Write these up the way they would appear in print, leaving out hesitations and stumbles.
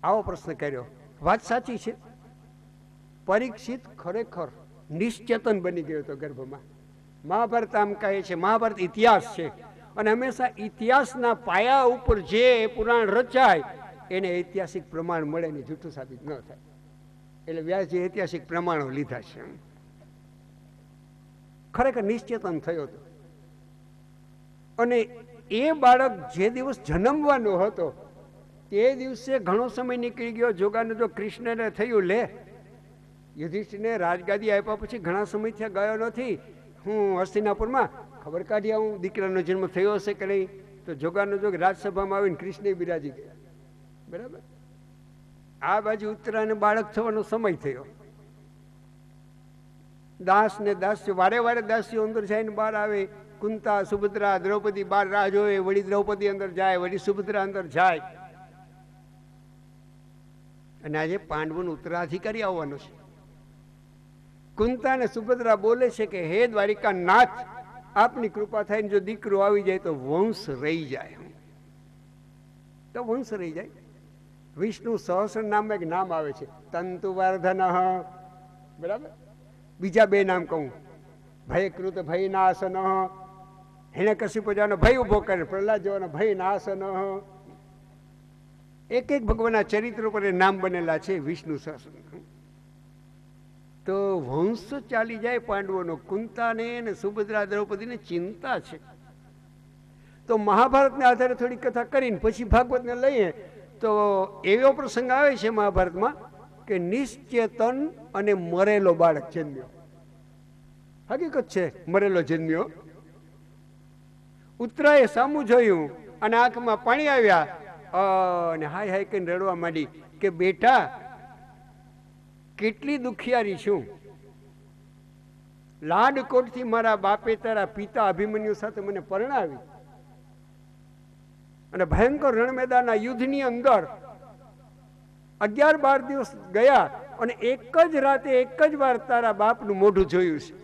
આવો પ્રશ્ન કર્યો. વાત સાચી છે. પરીક્ષિત ખરેખર નિશ્ચેતન બની ગયો હતો ગર્ભમાં. મહાભારત આમ કહે છે, મહાભારત ઇતિહાસ છે, અને હંમેશા ઇતિહાસના પાયા ઉપર જે પુરાણ રચાય એને ઐતિહાસિક પ્રમાણ મળે ને જૂઠું સાબિત ન થાય. એટલે વ્યાસજી ઐતિહાસિક પ્રમાણો લીધા છે. ખરેખર નિશ્ચેતન થયો હતો. અને એ બાળક જે દિવસ જન્મવાનો હતો તે દિવસે ઘણો સમય નીકળી ગયો. જોગાને જો કૃષ્ણને થયું, લે યુધિષ્ઠિરને રાજગાદી આપ્યા પછી ઘણા સમય થયા, ગયો નથી. હું હસ્તિનાપુરમાં ખબર કાઢી આવું દીકરાનો જન્મ થયો હશે કે નહીં. તો જોગાનો જોગ રાજસભામાં આવીને કૃષ્ણ બિરાજી ગયા. બરાબર. આ બાજુ ઉત્તરાયણ બાળક થવાનો સમય થયો. દાસ ને દાસ્યો વારે વારે દાસીઓ અંદર જઈને બહાર આવે. કુંતા, સુભદ્રા, દ્રૌપદી બહાર રાહ જોવે. વળી દ્રૌપદી અંદર જાય, વળી સુભદ્રા અંદર જાય. અને આજે પાંડવોનો ઉત્તરાધિકારી આવવાનો છે. કુંતા અને સુભદ્રા બોલે છે કે હે દ્વારિકા નાથ, આપની કૃપા થઈને જો દીકરો આવી જાય તો વંશ રહી જાય. તો વંશ રહી જાય. વિષ્ણુ સહસ્ર નામ એક નામ આવે છે, તંતુવર્ધન. બરાબર. બીજા બે નામ કહું, ભયકૃત ભય નાશન, હેને કશી પજાનો ભય ઉભો કરે, પ્રહલાદ જેવાનો ભય નાશન. એક એક ભગવાનના ચરિત્રો પર નામ બનેલા છે વિષ્ણુ સહસ્ર. તો વંશ ચાલી જાય પાંડવોનો. કુંતાને અને સુભદ્રા દ્રૌપદીને ચિંતા છે. તો મહાભારતના આધારે થોડી કથા કરીને પછી ભાગવતને લઈએ તો એવો પ્રસંગ આવે છે મહાભારતમાં કે નિશ્ચેતન અને મરેલો બાળક જન્મ્યો. હકીકત છે, મરેલો જન્મ્યો. ઉત્તરાએ સામું જોયું અને આંખમાં પાણી આવ્યા અને હાય હાય કહીને રડવા માંડી કે બેટા કેટલી દુખિયારી છું. લાડકોટથી મારા બાપે તારા પિતા અભિમન્યુ સાથે મને પરણાવી અને ભયંકર રણ મેદાનના યુદ્ધની અંદર 11-12 દિવસ ગયા અને એક જ રાતે એક જ વાર તારા બાપનું મોઢું જોયું છે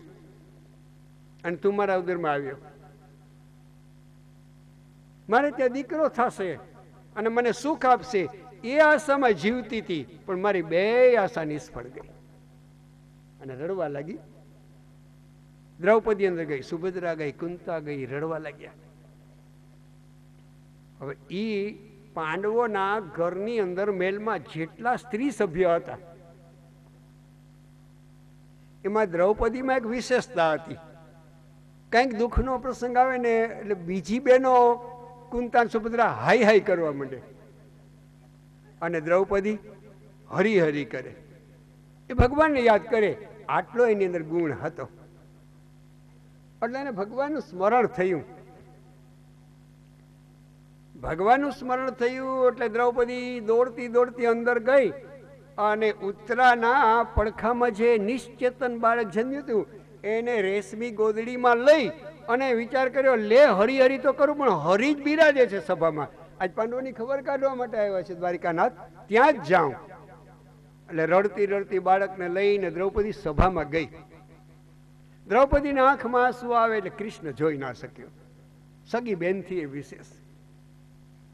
અને તું મારા ઉદરમાં આવ્યો. મારે ત્યાં દીકરો થશે અને મને સુખ આપશે એ આશામાં જીવતી હતી, પણ મારી બે આશા નિષ્ફળ ગઈ અને રડવા લાગી. દ્રૌપદી અંદર ગઈ, સુભદ્રા ગઈ, કુંતા ગઈ, રડવા લાગ્યા. હવે ઈ પાંડવોના ઘરની અંદર મહેલમાં જેટલા સ્ત્રી સભ્ય હતા એમાં દ્રૌપદીમાં એક વિશેષતા હતી. કંઈક દુઃખનો પ્રસંગ આવે ને એટલે બીજી બહેનો કુંતા સુભદ્રા હાઈ હાઈ કરવા માંડે અને દ્રૌપદી હરી હરી કરે. એ ભગવાનને યાદ કરે. આટલો એની અંદર ગુણ હતો એટલે એને ભગવાનનું સ્મરણ થયું. ભગવાનનું સ્મરણ થયું એટલે દ્રૌપદી દોડતી દોડતી અંદર ગઈ અને ઉત્તરાના પડખામાં જે નિશ્ચેતન બાળક જન્મ્યું હતું એને રેશમી ગોદડીમાં લઈ અને વિચાર કર્યો, લે હરી હરી તો કરું પણ હરી જ બિરાજે છે સભામાં. આજ પાંડવોની ખબર કાઢવા માટે આવ્યા છે દ્વારિકાનાથ, ત્યાં જ જાઉં. એટલે રડતી રડતી બાળકને લઈને દ્રૌપદી સભામાં ગઈ. દ્રૌપદીના આંખમાં આંસુ આવે એટલે કૃષ્ણ જોઈ ના શક્યો. સગી બેનથી એ વિશેષ.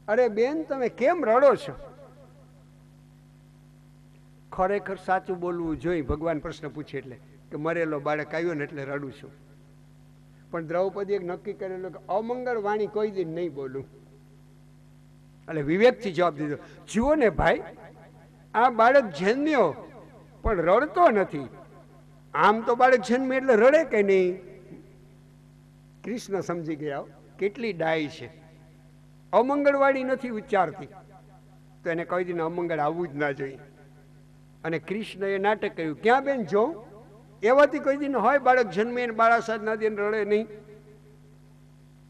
અરે બેન, તમે કેમ રડો છો? ખરેખર સાચું બોલવું જોઈએ. ભગવાન પ્રશ્ન પૂછે એટલે કે મરેલો બાળક આવ્યો ને એટલે રડું છું. પણ દ્રૌપદી એક નક્કી કરેલું કે અમંગળ વાણી કોઈ દિન નહીં બોલું. એટલે વિવેકથી જવાબ દીધો, જુઓ ને ભાઈ, આ બાળક જન્મ્યો પણ રડતો નથી. આમ તો બાળક જન્મે એટલે રડે કે નહીં? કૃષ્ણ સમજી ગયા કેટલી ડાય છે. અમંગળવાળી નથી ઉચ્ચારતી તો એને કહી દીને અમંગળ આવવું જ ના જોઈએ. અને કૃષ્ણએ નાટક કર્યું, ક્યાં બેન જોઉં? એવાથી કોઈ દિન હોય બાળક જન્મે અને બાળાસાદ ના દે રડે નહીં.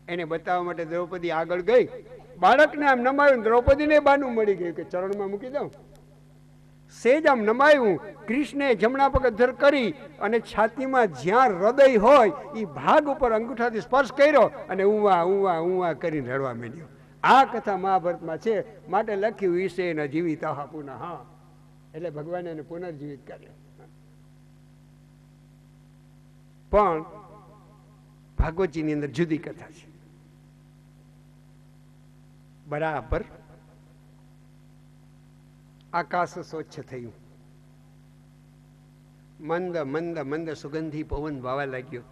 એને બતાવવા માટે દ્રૌપદી આગળ ગઈ. બાળકને આમ નમાયું, દ્રૌપદીને બાનું મળી ગયું કે ચરણમાં મૂકી દઉં. સેજ આમ નમાયું. કૃષ્ણે જમણા પગ ધર કરી અને છાતીમાં જ્યાં હૃદય હોય એ ભાગ ઉપર અંગૂઠાથી સ્પર્શ કર્યો અને ઉવા ઉવા ઉવા કરીને રડવા માંડ્યો. આ કથા મહાભારતમાં છે, માટે લખ્યું વિશે ન જીવિત પુનઃ. એટલે ભગવાને એને પુનર્જીવિત કર્યો. પણ ભાગવતજીની અંદર જુદી કથા છે. બરાબર આકાશ સ્વચ્છ થયું. મંદ મંદ મંદ સુગંધી પવન વાવા લાગ્યો.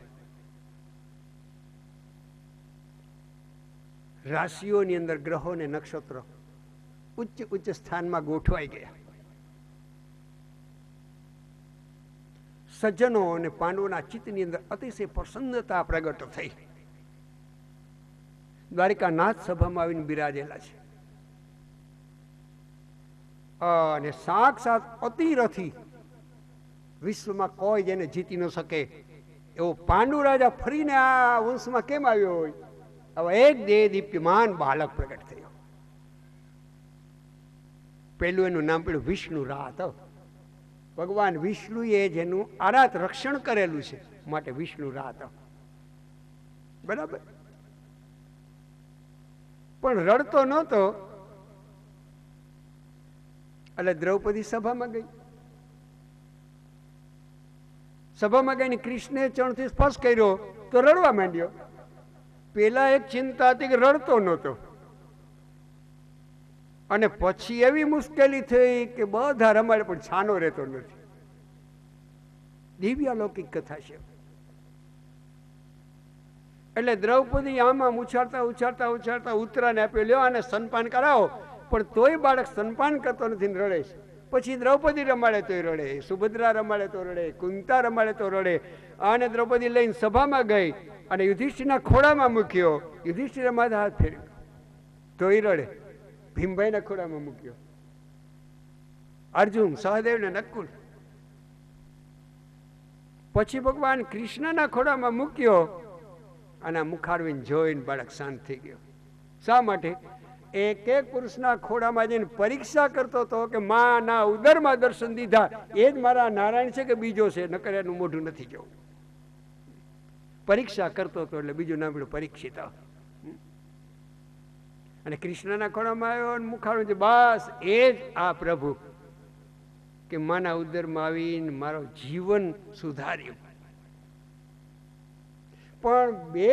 રાશિઓની અંદર ગ્રહો ને નક્ષત્રો ઉચ્ચ ઉચ્ચ સ્થાનમાં ગોઠવાઈ ગયા. સજ્જનો અને પાંડવોના ચિત્તની અંદર અતિશય પ્રસન્નતા પ્રગટ થઈ. દ્વારિકાનાથ સભામાં આવીને બિરાજેલા છે અને સાક્ષાત અતિરથી વિશ્વમાં કોઈ જેને જીતી ન શકે એવો પાંડુ રાજા ફરીને આ વંશમાં કેમ આવ્યો હોય? હવે એક દેહ દીપ્યમાન બાળક પ્રગટ થયો. પેલું એનું નામ પડ્યું વિષ્ણુ રાત. ભગવાન વિષ્ણુએ જેનું આરાત રક્ષણ કરેલું છે માટે વિષ્ણુ રાત. બરાબર. પણ રડતો નહોતો એટલે દ્રૌપદી સભામાં ગઈ. સભામાં ગઈને કૃષ્ણે ચરણથી સ્પર્શ કર્યો તો રડવા માંડ્યો. પેલા એક ચિંતા હતી કે રડતો નહોતો, અને પછી એવી મુશ્કેલી થઈ કે બધા રમાડે પણ છાનો રહેતો નથી. દિવ્ય લૌકિક કથા છે. એટલે દ્રૌપદી આમાં ઉછાળતા ઉછાળતા ઉછાળતા ઉત્તરાને આપ્યો, લ્યો આને સ્તનપાન કરાવો. પણ તોય બાળક સ્તનપાન કરતો નથી ને રડે છે. પછી દ્રૌપદી રમાડે તોય રડે, સુભદ્રા રમાડે તો રડે, કુંતા રમાડે તો રડે. અને દ્રૌપદી લઈને સભામાં ગઈ અને યુધિષ્ઠિરના ખોળામાં મૂક્યો. યુધિષ્ઠિરે માથે હાથ ફેર્યો તોય રડે. ભીમભાઈના ખોળામાં મૂક્યો. અર્જુન, સહદેવ ને નકુલ. પછી ભગવાન કૃષ્ણના ખોળામાં મૂક્યો અને મુખારવીને જોઈને બાળક શાંત થઈ ગયો. શા માટે? એક એક પુરુષના ખોળામાં જઈને પરીક્ષા કરતો હતો કે માના ઉદરમાં દર્શન દીધા એ જ મારા નારાયણ છે કે બીજો છે, નકર એનું મોઢું નથી જવું. પરીક્ષા કરતો હતો એટલે બીજું નામ પડ્યું પરીક્ષિત. અને કૃષ્ણના ખોળામાં આવ્યો અને મુખારવીને છે, બસ એ જ આ પ્રભુ કે માના ઉદરમાં આવીને મારો જીવન સુધાર્યું. પણ બે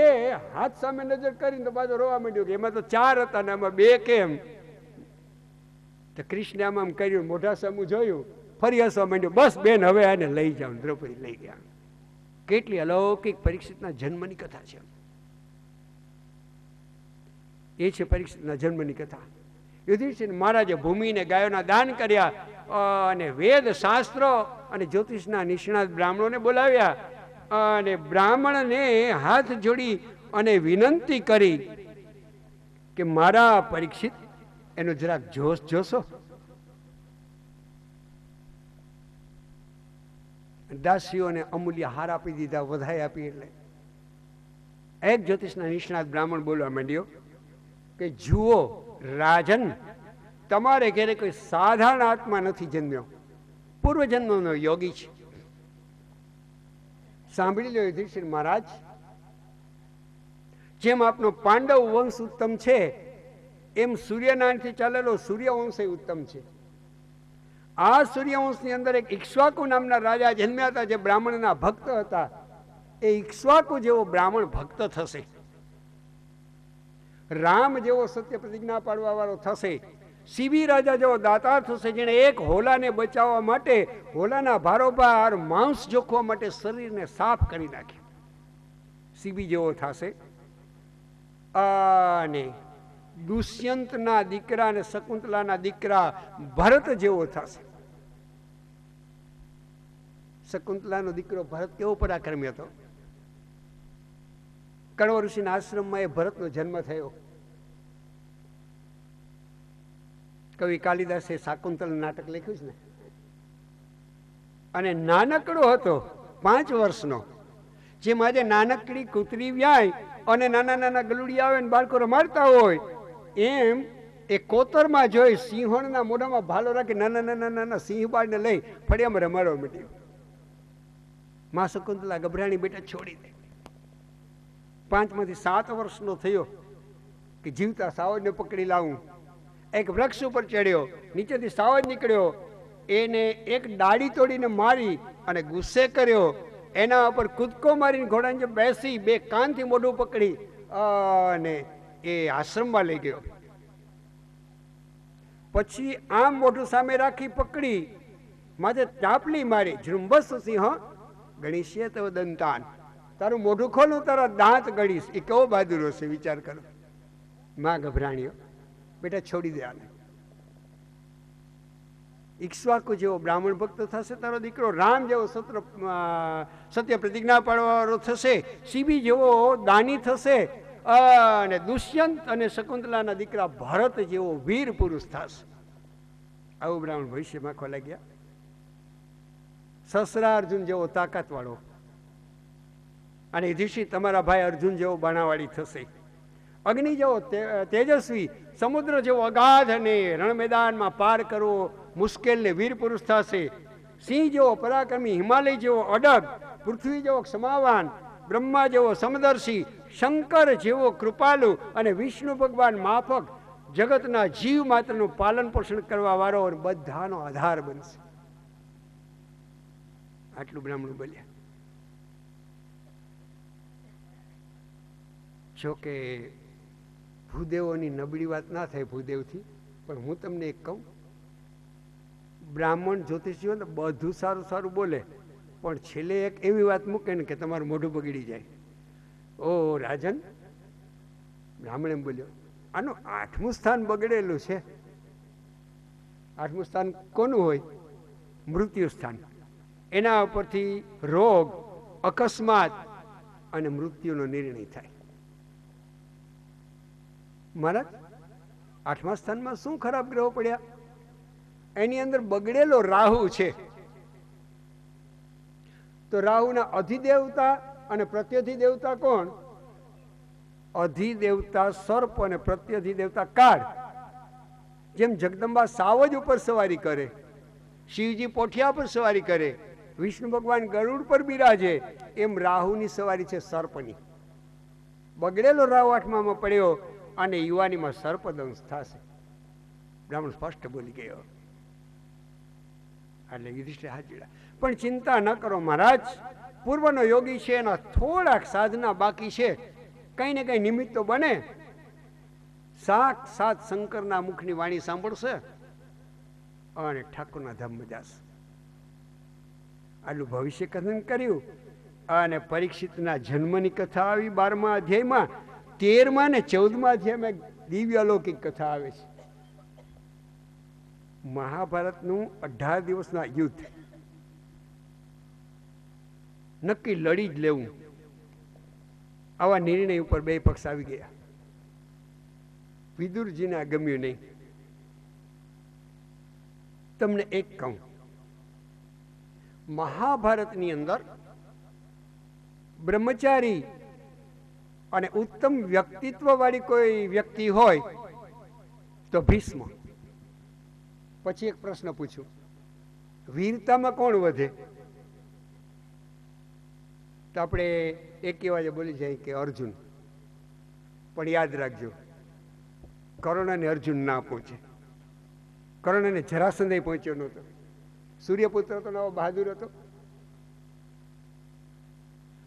હાથ સામે નજર કરીને તો પાછો રોવા માંડ્યો કે એમાં તો ચાર હતા ને આમાં બે કેમ? તો કૃષ્ણે આમ કર્યું, મોઢા સામું જોયું, ફરી હસવા માંડ્યો, બસ બેન હવે આને લઈ જાઓ. દ્રૌપદી લઈ ગયા. કેટલી અલૌકિક પરીક્ષિતના જન્મની કથા છે. એ છે પરીક્ષિતના જન્મની કથા. યુધિષ્ઠિર મહારાજે ભૂમિને ગાયોના દાન કર્યા અને વેદ શાસ્ત્રો અને જ્યોતિષના નિષ્ણાત બ્રાહ્મણોને બોલાવ્યા અને બ્રાહ્મણને હાથ જોડી અને વિનંતી કરી કે મારા પરીક્ષિત એનો જરાક જોશ જોશો. દાસીઓને અમૂલ્ય હાર આપી દીધા, વધાઈ આપી. એટલે એક જ્યોતિષના નિષ્ણાત બ્રાહ્મણ બોલવા માંડ્યો કે જુઓ રાજન, તમારે ઘેરે કોઈ સાધારણ આત્મા નથી જન્મ્યો, પૂર્વજન્મનો યોગી છે. સાંભળી લો યુધિષ્ઠિર મહારાજ, જેમ આપનો પાંડવ વંશ ઉત્તમ છે એમ સૂર્યનારાયણથી ચાલેલો સૂર્યવંશ ઉત્તમ છે. આ સૂર્યવંશની અંદર એક ઇક્ષ્વાકુ નામના રાજા જન્મ્યા હતા જે બ્રાહ્મણના ભક્ત હતા. એ ઇક્ષ્વાકુ જેવો બ્રાહ્મણ ભક્ત થશે, રામ જેવો સત્ય પ્રતિજ્ઞા પાડવા વાળો થશે, શિબી રાજા જેવો દાતાર થશે જેણે એક હોલાને બચાવવા માટે હોલાના ભારોભાર માંસ જોખવા માટે શરીરને સાફ કરી નાખ્યું. શિબી જેવો થશે. અને દુષ્યંતના દીકરા અને શકુંતલાના દીકરા ભરત જેવો થશે. શકુંતલાનો દીકરો ભરત કેવો પરાક્રમી હતો. કણવ ઋષિના આશ્રમમાં એ ભરતનો જન્મ થયો. કવિ કાલિદાસે શાકુંતલ નાટક લખ્યું છે ને, અને નાનકડો હતો 5 વર્ષનો. જેમ આજે નાનકડી કૂતરી વ્યાય અને નાના નાના ગલુડી આવે ને બાળકો રમાડતા હોય એમ એ કોતરમાં જોઈ સિંહોણના મોઢામાં ભાલો રાખી નાના નાના નાના સિંહ બાળને લઈ ફળિયામાં રમાડવા માંડ્યો. મા શકુંતલા ગભરાણી બેટા છોડી દે. 5 માંથી 7 વર્ષનો થયો કે જીવતા સાવજને પકડી લાવું. એક વૃક્ષ ઉપર ચડ્યો, નીચેથી સાવજ નીકળ્યો, એને એક ડાળી તોડીને મારી અને ગુસ્સે કર્યો. એના ઉપર કૂદકો મારીને ઘોડાને બેસી 2 કાનથી મોઢું પકડી અને એ આશ્રમમાં લઈ ગયો. પછી આમ મોઢું સામે રાખી પકડી માથે ચાપલી મારી ઝુંબસ સિંહ ગણીશે તો દંતાન, તારું મોઢું ખોલું તારા દાંત ગણીશ. એ કેવો બહાદુર હશે વિચાર કરો. માં ગભરાણીઓ, બેટા છોડી દે આને. ઈક્ષ્વાકુ જેવો બ્રાહ્મણ ભક્ત થશે તારો દીકરો, રામ જેવો સત્ય પ્રતિજ્ઞા પાડવાનો થશે, સીબી જેવો દાની થશે, અને દુષ્યંત અને શકુંતલાના દીકરા ભરત જેવો વીર પુરુષ થશે. આવું બ્રાહ્મણ ભવિષ્યમાં ખોલા ગયા. સસરા અર્જુન જેવો તાકાત વાળો, અને યુધિષ્ઠિર તમારા ભાઈ અર્જુન જેવો બાણાવાળી થશે. અગ્નિ જેવો તેજસ્વી, સમુદ્ર જેવો અગાધ અને રણ મેદાનમાં પાર કરવો મુશ્કેલ ને વીર પુરુષ થશે. સિંહ જેવો પરાક્રમી, હિમાલય જેવો અડગ, પૃથ્વી જેવો ક્ષમાવાન, બ્રહ્મા જેવો સમદર્શી, શંકર જેવો કૃપાલુ, અને વિષ્ણુ ભગવાન માફક જગતના જીવ માત્રનું પાલન પોષણ કરવા વાળો બધાનો આધાર બનશે. આટલું બ્રાહ્મણ બોલ્યા. જોકે ભૂદેવોની નબળી વાત ના થાય ભૂદેવથી, પણ હું તમને એક કહું, બ્રાહ્મણ જ્યોતિષીઓ ને બધું સારું સારું બોલે, પણ છેલ્લે એક એવી વાત મૂકે ને કે તમારું મોઢું બગડી જાય. ઓ રાજન, બ્રાહ્મણ એમ બોલ્યો, આનું 8મું સ્થાન બગડેલું છે. 8મું સ્થાન કોનું હોય? મૃત્યુ સ્થાન. એના ઉપરથી રોગ, અકસ્માત અને મૃત્યુનો નિર્ણય થાય. મહારાજ, 8મા સ્થાનમાં શું ખરાબ ગ્રહો પડ્યા? એની અંદર બગડેલો રાહુ છે. તો રાહુના અધિદેવતા અને પ્રત્યધિદેવતા કોણ? અધિદેવતા સર્પ અને પ્રત્યધિદેવતા કાળ. જેમ જગદંબા સાવજ ઉપર સવારી કરે, શિવજી પોઠિયા પર સવારી કરે, વિષ્ણુ ભગવાન ગરુડ પર બિરાજે, એમ રાહુની સવારી છે સર્પની. બગડેલો રાહુ 8મામાં પડ્યો અને યુવાનીમાં સર્પદંશ થશે. બ્રાહ્મણ સ્પષ્ટ બોલી ગયો. એટલે યુધિષ્ઠિર હાથ જોડ્યા. પણ ચિંતા ન કરો મહારાજ, પૂર્વનો યોગી છે, એના થોડાક સાધના બાકી છે, કઈ ને કઈ નિમિત્ત તો બને. સાક્ષાત શંકરના મુખની વાણી સાંભળશે અને ઠાકોરના ધામમાં જશે. આટલું ભવિષ્ય કથન કર્યું. અને પરીક્ષિતના જન્મની કથા આવી 12મા અધ્યાયમાં. 13મા ને 14મા અધ્યાયમાં દિવ્ય અલૌકિક કથા આવે છે. મહાભારતનું 18 દિવસના યુદ્ધ, નક્કી લડી જ લેવું, આવા નિર્ણય ઉપર બે પક્ષ આવી ગયા. વિદુરજીને આ ગમ્યું નહીં. તમને એક કહું, મહાભારતની અંદર બ્રહ્મચારી અને ઉત્તમ વ્યક્તિત્વ વાળી કોઈ વ્યક્તિ હોય તો ભીષ્મ. પછી એક પ્રશ્ન પૂછું, વીરતામાં કોણ વધે? તો આપણે એક એવા બોલી જાય કે અર્જુન. પણ યાદ રાખજો, કર્ણને અર્જુન ના પહોંચે. કર્ણને જરાસંઘ પહોંચ્યો નહોતો. સૂર્યપુત્ર હતો, નવો બહાદુર હતો.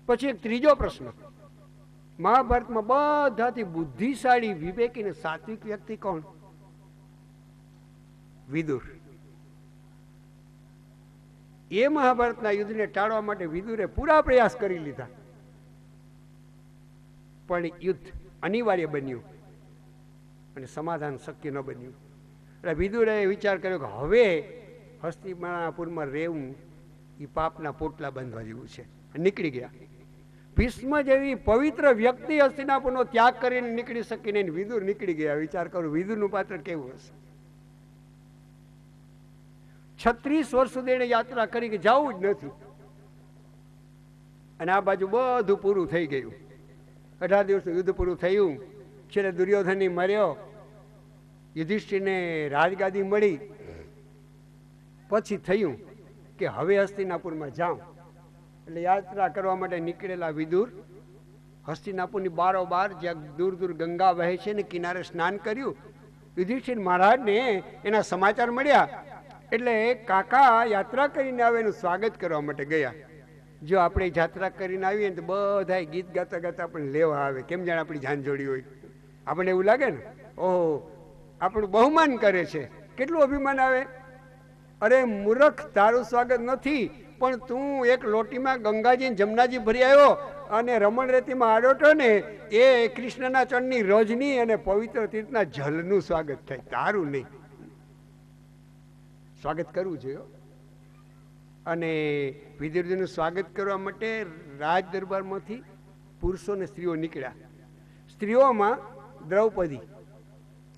પછી એક ત્રીજો પ્રશ્ન, મહાભારતમાં બધાથી બુદ્ધિશાળી, વિવેકી અને સાત્વિક વ્યક્તિ કોણ? વિદુર. એ મહાભારતના યુદ્ધને ટાળવા માટે વિદુરે પૂરા પ્રયાસ કરી લીધા, પણ યુદ્ધ અનિવાર્ય બન્યું અને સમાધાન શક્ય ન બન્યું. એટલે વિદુરે વિચાર કર્યો કે હવે હસ્તિનાપુરમાં રહેવું એ પાપના પોટલા બાંધવા જેવું છે. નીકળી ગયા. ભીષ્મ જેવી પવિત્ર વ્યક્તિ હસ્તિનાપુરનો ત્યાગ કરીને નીકળી શકીને વિદુર નીકળી ગયા. વિચાર કરો વિદુરનું પાત્ર કેવું હશે. 36 વર્ષ સુધી એને યાત્રા કરી કે જવું જ નથી, અને આ બાજુ બધું પૂરું થઈ ગયું. 18 દિવસનું યુદ્ધ પૂરું થયું. છેલ્લે દુર્યોધન મર્યો, યુધિષ્ઠિરને રાજગાદી મળી. પછી થયું કે હવે હસ્તિનાપુરમાં જાઉં. એટલે યાત્રા કરવા માટે નીકળેલા વિદુર હસ્તિનાપુરની બારોબાર જ્યાં દૂર દૂર ગંગા વહે છે ને કિનારે સ્નાન કર્યું. યુધિષ્ઠિર મહારાજને એના સમાચાર મળ્યા. એટલે કાકા યાત્રા કરીને આવે એનું સ્વાગત કરવા માટે ગયા. જો આપણે યાત્રા કરીને આવીએ ને તો બધા ગીત ગાતા ગાતા આપણે લેવા આવે, કેમ જાણે આપણી જાન જોડી હોય. આપણને એવું લાગે ને, ઓહો આપણું બહુમાન કરે છે. કેટલું અભિમાન આવે. અરે મૂર્ખ, તારું સ્વાગત નથી, પણ તું એક લોટીમાં ગંગાજી જમનાજી ભરી આવ્યો અને રમણ રેતીમાં આડોટો ને, એ કૃષ્ણના ચરણની રજની અને પવિત્ર તીર્થના જલનું સ્વાગત થાય, તારું નહીં. સ્વાગત કરવું જોઈએ. અને વિદુરજીનું સ્વાગત કરવા માટે રાજ દરબારમાંથી પુરુષો અને સ્ત્રીઓ નીકળ્યા. સ્ત્રીઓમાં દ્રૌપદી,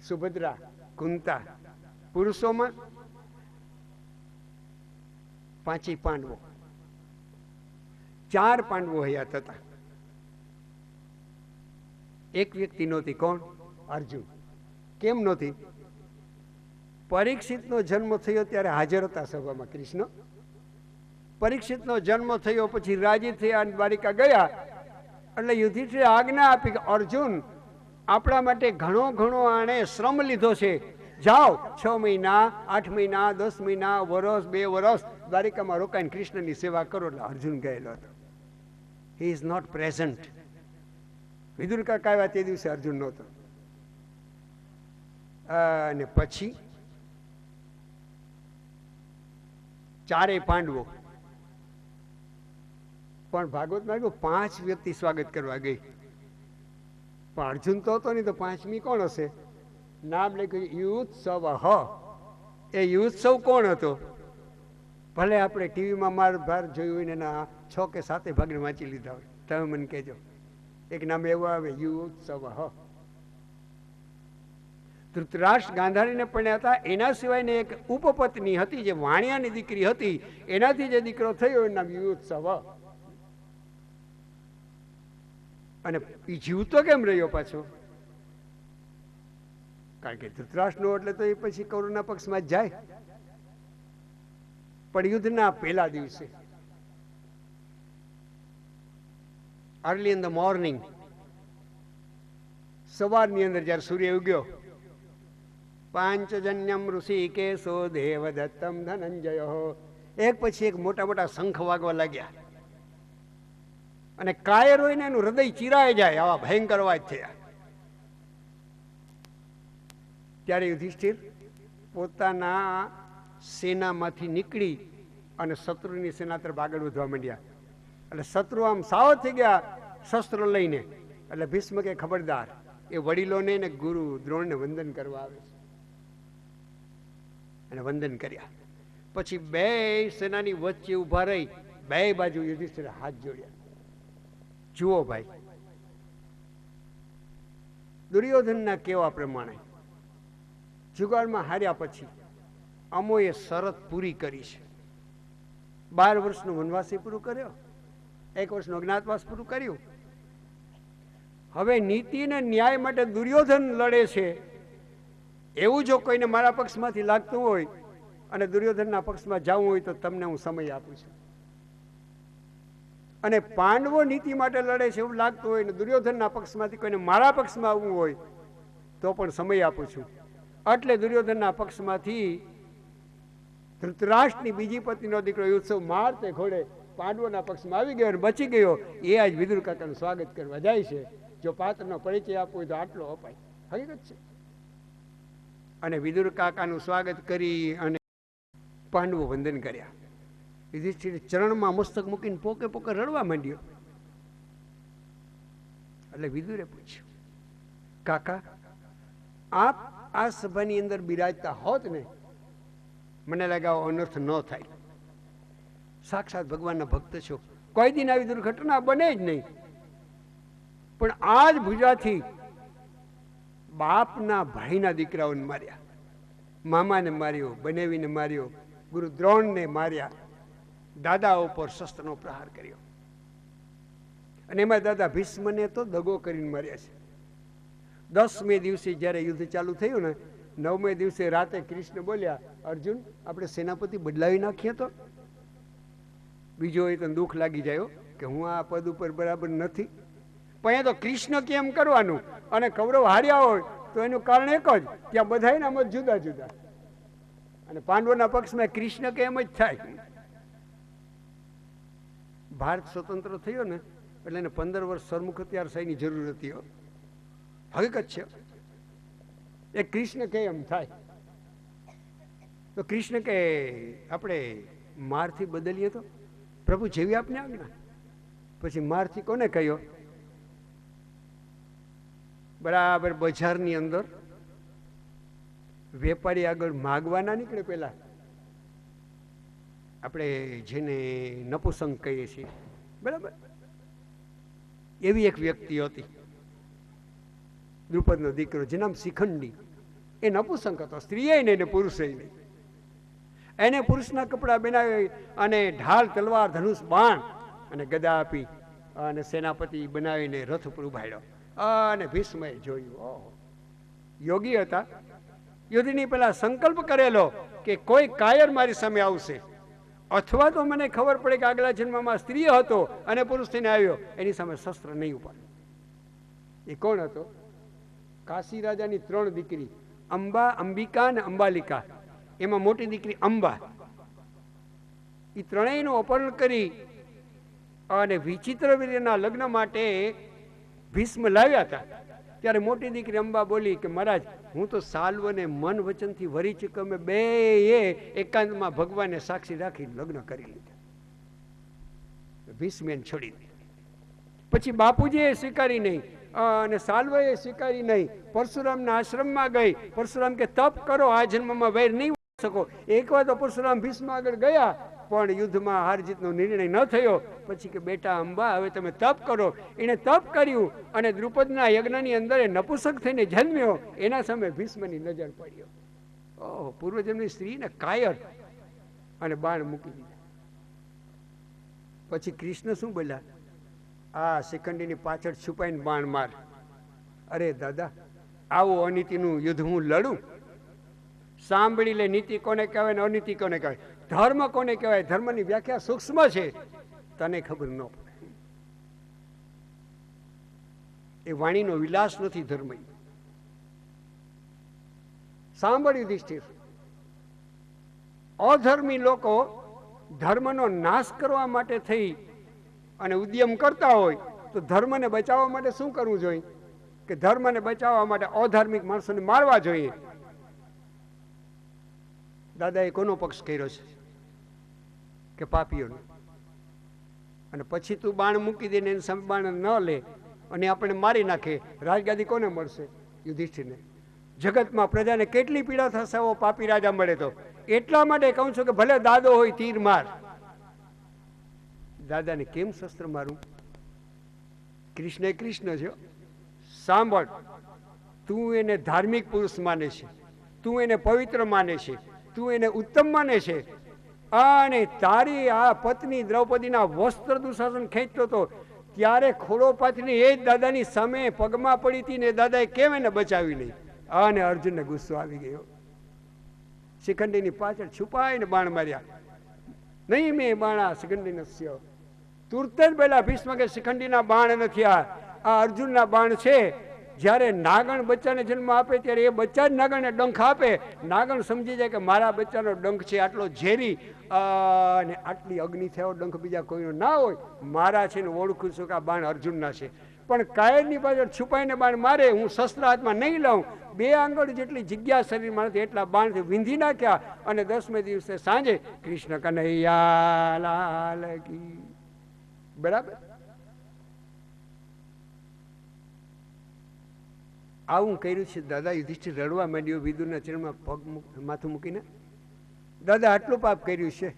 સુભદ્રા, કુંતા. પુરુષોમાં 5 પાંડવો. 4 પાંડવો હયાત હતા. એક વ્યક્તિ નહોતી. કોણ? અર્જુન. કેમ નહોતી? પરીક્ષિતનો જન્મ થયો ત્યારે હાજર હતા સભામાં કૃષ્ણ. પરીક્ષિતનો જન્મ થયો પછી રાજી થયા અને દ્વારિકા ગયા. એટલે યુધિષ્ઠિરે આજ્ઞા આપી કે અર્જુન, આપણા માટે ઘણો ઘણો આણે શ્રમ લીધો છે, જાઓ 6 મહિના, 8 મહિના, 10 મહિના, વર્ષ, 2 વર્ષ દ્વારિકામાં રોકાઈને કૃષ્ણની સેવા કરો. એટલે અર્જુન ગયેલો હતો. He is not present. Vidur કાકા આવ્યા તે દિવસે અર્જુન નહોતો. અને પછી 4 પાંડવો. પણ ભાગવતમાં 5 વ્યક્તિ સ્વાગત કરવા ગઈ. પણ અર્જુન તો હતો નહીં, તો 5મી કોણ હશે? નામ લખ્યું યુત્સવ. એ યુત્સવ કોણ હતો? ભલે આપણે ટીવીમાં માર ભાર જોયું હોય ને એના 6 કે 7 ભાગને વાંચી લીધા હોય, તમે મને કહેજો. એક નામ એવું આવે, યુત્સવ. ધૃતરાષ્ટ્ર ગાંધારીને પરણ્યા હતા. એના સિવાયને એક ઉપપત્ની હતી જે વાણિયાની દીકરી હતી, એનાથી જે દીકરો થયો એનું નામ યુત્સવ. અને એ જીવતો કેમ રહ્યો પાછો? કારણ કે ધૃતરાષ્ટ્રનો એટલે તો એ પછી કૌરવના પક્ષમાં જ જાય. પણ યુદ્ધના પહેલા દિવસે અર્લી ઇન ધ મોર્નિંગ, સવારની અંદર જયારે સૂર્ય ઉગ્યો, પાંચજન્યમ ઋષિકેશો દેવદત્તમ ધનંજય, એક પછી એક મોટા મોટા શંખ વાગવા લાગ્યા. અને કાયર હોય ને એનું હૃદય ચીરાઈ જાય, આવા ભયંકર અવાજ થયા. ત્યારે યુધિષ્ઠિર પોતાના સેનામાંથી નીકળી અને શત્રુની સેના તરફ આગળ વધવા માંડ્યા. એટલે શત્રુ આમ સાવધ થઈ ગયા શસ્ત્ર લઈને. એટલે ભીષ્મ કે ખબરદાર, એ વડીલોને ને ગુરુ દ્રોણને વંદન કરવા આવે છે. અને વંદન કર્યા. પછી 2 સેનાની વચ્ચે ઉભા રહી 2 બાજુ યુધિષ્ઠિર હાથ જોડ્યા. જુઓ ભાઈ, દુર્યોધનના કેવા પ્રમાણે જુગારમાં હાર્યા પછી અમોએ શરત પૂરી કરી છે. 12 વર્ષનો વનવાસી પૂરું કર્યો, 1 વર્ષનો અજ્ઞાતવાસ પૂરું કર્યું. હવે નીતિ અને ન્યાય માટે દુર્યોધન લડે છે. એવું જો કોઈને મારા પક્ષમાંથી લાગતું હોય અને દુર્યોધનના પક્ષમાં જવું હોય તો તમને હું સમય આપું છું. અને પાંડવો નીતિ માટે લડે છે એવું લાગતું હોય ને દુર્યોધનના પક્ષમાંથી કોઈને મારા પક્ષમાં આવવું હોય તો પણ સમય આપું છું. એટલે દુર્યોધનના પક્ષમાંથી ધૃતરાષ્ટ્રની બીજી પત્નીનો દીકરો યુત્સવ મારતે ઘોડે પાંડવોના પક્ષમાં આવી ગયો અને બચી ગયો. એ આજ વિદુર કાકાનું સ્વાગત કરવા જાય છે. જો પાત્રનો પરિચય આપવો હોય તો આટલો અપાય, હકીકત છે. અને વિદુર કાકાનું સ્વાગત કરી અને પાંડવો વંદન કર્યા. યુધિષ્ઠિર ચરણમાં મસ્તક મૂકીને પોકે પોકે રડવા માંડ્યો. એટલે વિદુરે પૂછ્યું, કાકા આપ આ સભાની અંદર બિરાજતા હોત ને, મને લાગે અનર્થ ન થાય. સાક્ષાત ભગવાનના ભક્ત છો, કોઈ દિન આવી દુર્ઘટના બને જ નહીં. પણ આ જ ભુજાથી બાપના ભાઈના દીકરાઓને માર્યા, મામાને માર્યો, બનેવીને માર્યો, ગુરુ દ્રોણને માર્યા, દાદા ઉપર શસ્ત્રનો પ્રહાર કર્યો. અને એમાં દાદા ભીષ્મને તો દગો કરીને માર્યા છે. 10મે દિવસે જ્યારે યુદ્ધ ચાલુ થયું ને, 9મે દિવસે રાતે કૃષ્ણ બોલ્યા, અર્જુન આપણે સેનાપતિ બદલાવી નાખીએ તો. બીજો એ તો દુઃખ લાગી જાય કે હું આ પદ ઉપર બરાબર નથી. પણ એ તો કૃષ્ણ કેમ કરવાનું, અને કૌરવ હાર્યા હોય તો એનું કારણ એક જ, ત્યાં બધાના મત જુદા જુદા. અને પાંડવોના પક્ષમાં કૃષ્ણ કે એમ જ થાય. ભારત સ્વતંત્ર થયો ને એટલે એને 15 વર્ષ સરમુખ હથિયાર સૈની જરૂર હતી. હકીકત છે, એ કૃષ્ણ કે એમ થાય. તો કૃષ્ણ કે આપણે મારથી બદલીએ તો? પ્રભુ જેવી આપને આજ્ઞા. પછી મારથી કોને કહ્યો? બરાબર બજારની અંદર વેપારી આગળ માગવા ના નીકળે, પેલા આપણે જેને નપુસંગ કહીએ છીએ, બરાબર, એવી એક વ્યક્તિ હતી, દ્રુપદનો દીકરો, જેનું નામ શિખંડી. એ નપુસંગ હતો, સ્ત્રીએ નહીં ને પુરુષે નહીં. એને પુરુષના કપડા બનાવી અને ઢાલ, તલવાર, ધનુષ, બાણ અને ગદા આપી અને સેનાપતિ બનાવીને રથ ઉપર ઉભાડ્યો. અને ભીષ્મએ જોયું, ઓહો, યોગી હતા. યુદ્ધની પેલા સંકલ્પ કરેલો કે કોઈ કાયર મારી સામે આવશે, અથવા તો મને ખબર પડે કે આગલા જન્મમાં સ્ત્રી હતો અને પુરુષ થઈને આવ્યો, એની સામે શસ્ત્ર નહીં ઉપાડે. એ કોણ હતો? કાશી રાજાની 3 દીકરી, અંબા, અંબિકા અને અંબાલિકા. એમાં મોટી દીકરી અંબા. એ ત્રણેયનું અપહરણ કરી અને વિચિત્ર વીર્યના લગ્ન માટે ભીષ્મ લાવ્યા હતા. ત્યારે મોટી દીકરી અંબા બોલી કે મહારાજ, હું તો સાલ્વને મન વચનથી વરી ચૂક્યો, અમે બે એકાંતમાં ભગવાનને સાક્ષી રાખી લગ્ન કરી લીધા. ભીષ્મે છોડી દીધી. પછી બાપુજીએ સ્વીકારી નહીં અને સાલ્વએ સ્વીકારી નહીં. પરશુરામના આશ્રમમાં ગઈ. પરશુરામ કે તપ કરો, આ જન્મમાં વૈર નહીં શકો. એકવાર તો પરશુરામ ભીષ્મ આગળ ગયા, પણ યુદ્ધમાં હાર જીતનો નિર્ણય ન થયો. પછી કે બેટા અંબા, હવે તમે તપ કરો. એને તપ કર્યું અને દ્રુપદના યજ્ઞની અંદર નપુસક થઈને જન્મ્યો. એના સામે ભીષ્મની નજર પડ્યો. ઓહ, પૂર્વજન્મની સ્ત્રીને કાયર, અને બાણ મૂકી દીધા. પછી કૃષ્ણ શું બોલ્યા? આ શિખંડીની પાછળ છુપાઈને બાણ માર. અરે દાદા, આવું અનીતિનું યુદ્ધ હું લડું? સાંભળી લે, નીતિ કોને કહેવાય ને અનીતિ કોને કહેવાય, ધર્મ કોને કહેવાય. ધર્મની વ્યાખ્યા સૂક્ષ્મ છે, તને ખબર ન પડે. એ વાણીનો વિલાસ નથી ધર્મ. સાંભળ યુધિષ્ઠિર, અધર્મી લોકો ધર્મનો નાશ કરવા માટે થઈ અને ઉદ્યમ કરતા હોય તો ધર્મને બચાવવા માટે શું કરવું જોઈએ? કે ધર્મને બચાવવા માટે અધાર્મિક માણસોને મારવા જોઈએ. દાદાએ કોનો પક્ષ કર્યો છે? કે પાપીઓનો. અને પછી તું બાણ મૂકી દે ને એની સામે બાણ ન લે અને આપણે મારી નાખે, રાજગાદી કોને મળશે? યુધિષ્ઠિરને. જગતમાં પ્રજાને કેટલી પીડા થશે એવો પાપી રાજા મળે તો. એટલા માટે કહું છું કે ભલે દાદો હોય તીર માર. દાદાને કેમ શસ્ત્ર મારું? કૃષ્ણ કૃષ્ણ છે. સાંભળ, તું એને ધાર્મિક પુરુષ માને છે, તું એને પવિત્ર માને છે, તું એને ઉત્તમ માને છે, અને તારી આ પત્ની દ્રૌપદીના વસ્ત્ર દુશાસન ખેંચતો હતો ત્યારે ખોડો પાથરીને એ જ દાદાની સામે પગમાં પડી હતી ને દાદાએ કેમ એને બચાવી નહીં? અને અર્જુનને ગુસ્સો આવી ગયો. શિખંડીની પાછળ છુપાઈને બાણ માર્યા. નહીં મેં બાણા શિખંડી નસ્યો. તુરત જ પેલા ભીષ્મ કે શિખંડીના બાણ નથી, આ અર્જુનના બાણ છે. જ્યારે નાગણ બચ્ચાને જન્મ આપે ત્યારે એ બચ્ચા જ નાગણને ડંખ આપે. નાગણ સમજી જાય કે મારા બચ્ચાનો ડંખ છે આટલો ઝેરી અને આટલી અગ્નિ થયો ડંખ બીજા કોઈનો ના હોય, મારા છે ને ઓળખું છું કે આ બાણ અર્જુનના છે. પણ કાયરની પાછળ છુપાઈને બાણ મારે, હું શસ્ત્ર હાથમાં નહીં લઉં. 2 આંગળ જેટલી જગ્યા શરીરમાં નથી એટલા બાણથી વીંધી નાખ્યા. અને 10મે દિવસે સાંજે કૃષ્ણ કનૈયા લાલ કી. બરાબર. આવું કર્યું છે. દાદા યુધિષ્ઠિર રડવા માંડ્યો, વિદુરના ચરણમાં પગ માથું મૂકીને. દાદા આટલું પાપ કર્યું છે.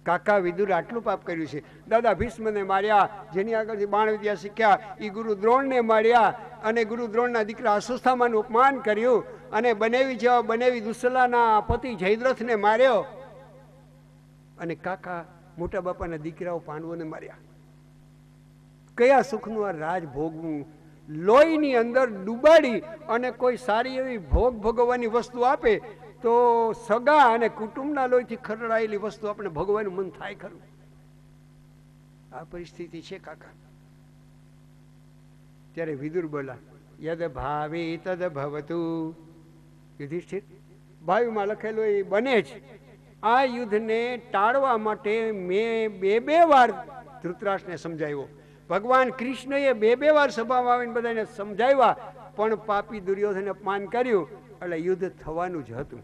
કાકા વિદુર આટલું પાપ કર્યું છે. દાદા ભીષ્મને માર્યા, જેની આગળથી બાણ વિદ્યા શીખ્યા એ ગુરુ દ્રોણને માર્યા, અને ગુરુ દ્રોણના દીકરા અશ્વસ્થામાનું અપમાન કર્યું, અને બનેવી જેવા બનેવી દુસલાના પતિ જયદ્રથને માર્યો, અને કાકા મોટા બાપાના દીકરાઓ પાંડવોને માર્યા. કયા સુખનું આ રાજ ભોગવું? લોહીની અંદર ડૂબાડી અને કોઈ સારી એવી ભોગ ભોગવવાની વસ્તુ આપે તો સગા અને કુટુંબના લોહીથી ખરડાયેલી વસ્તુ આપણે ભોગવવાનું મન થાય ખરું? આ પરિસ્થિતિ છે કાકા. ત્યારે વિદુર બોલા, યદ ભાવે તદ ભવતું. યુધિષ્ઠિર, ભાવિમાં લખેલું એ બને જ. આ યુદ્ધને ટાળવા માટે મેં 2 વાર ધૃતરાષ્ટ્રને સમજાવ્યો. ભગવાન કૃષ્ણએ 2 વાર સભામાં આવીને બધાને સમજાવ્યા, પણ પાપી દુર્યોધને અપમાન કર્યું એટલે યુદ્ધ થવાનું જ હતું.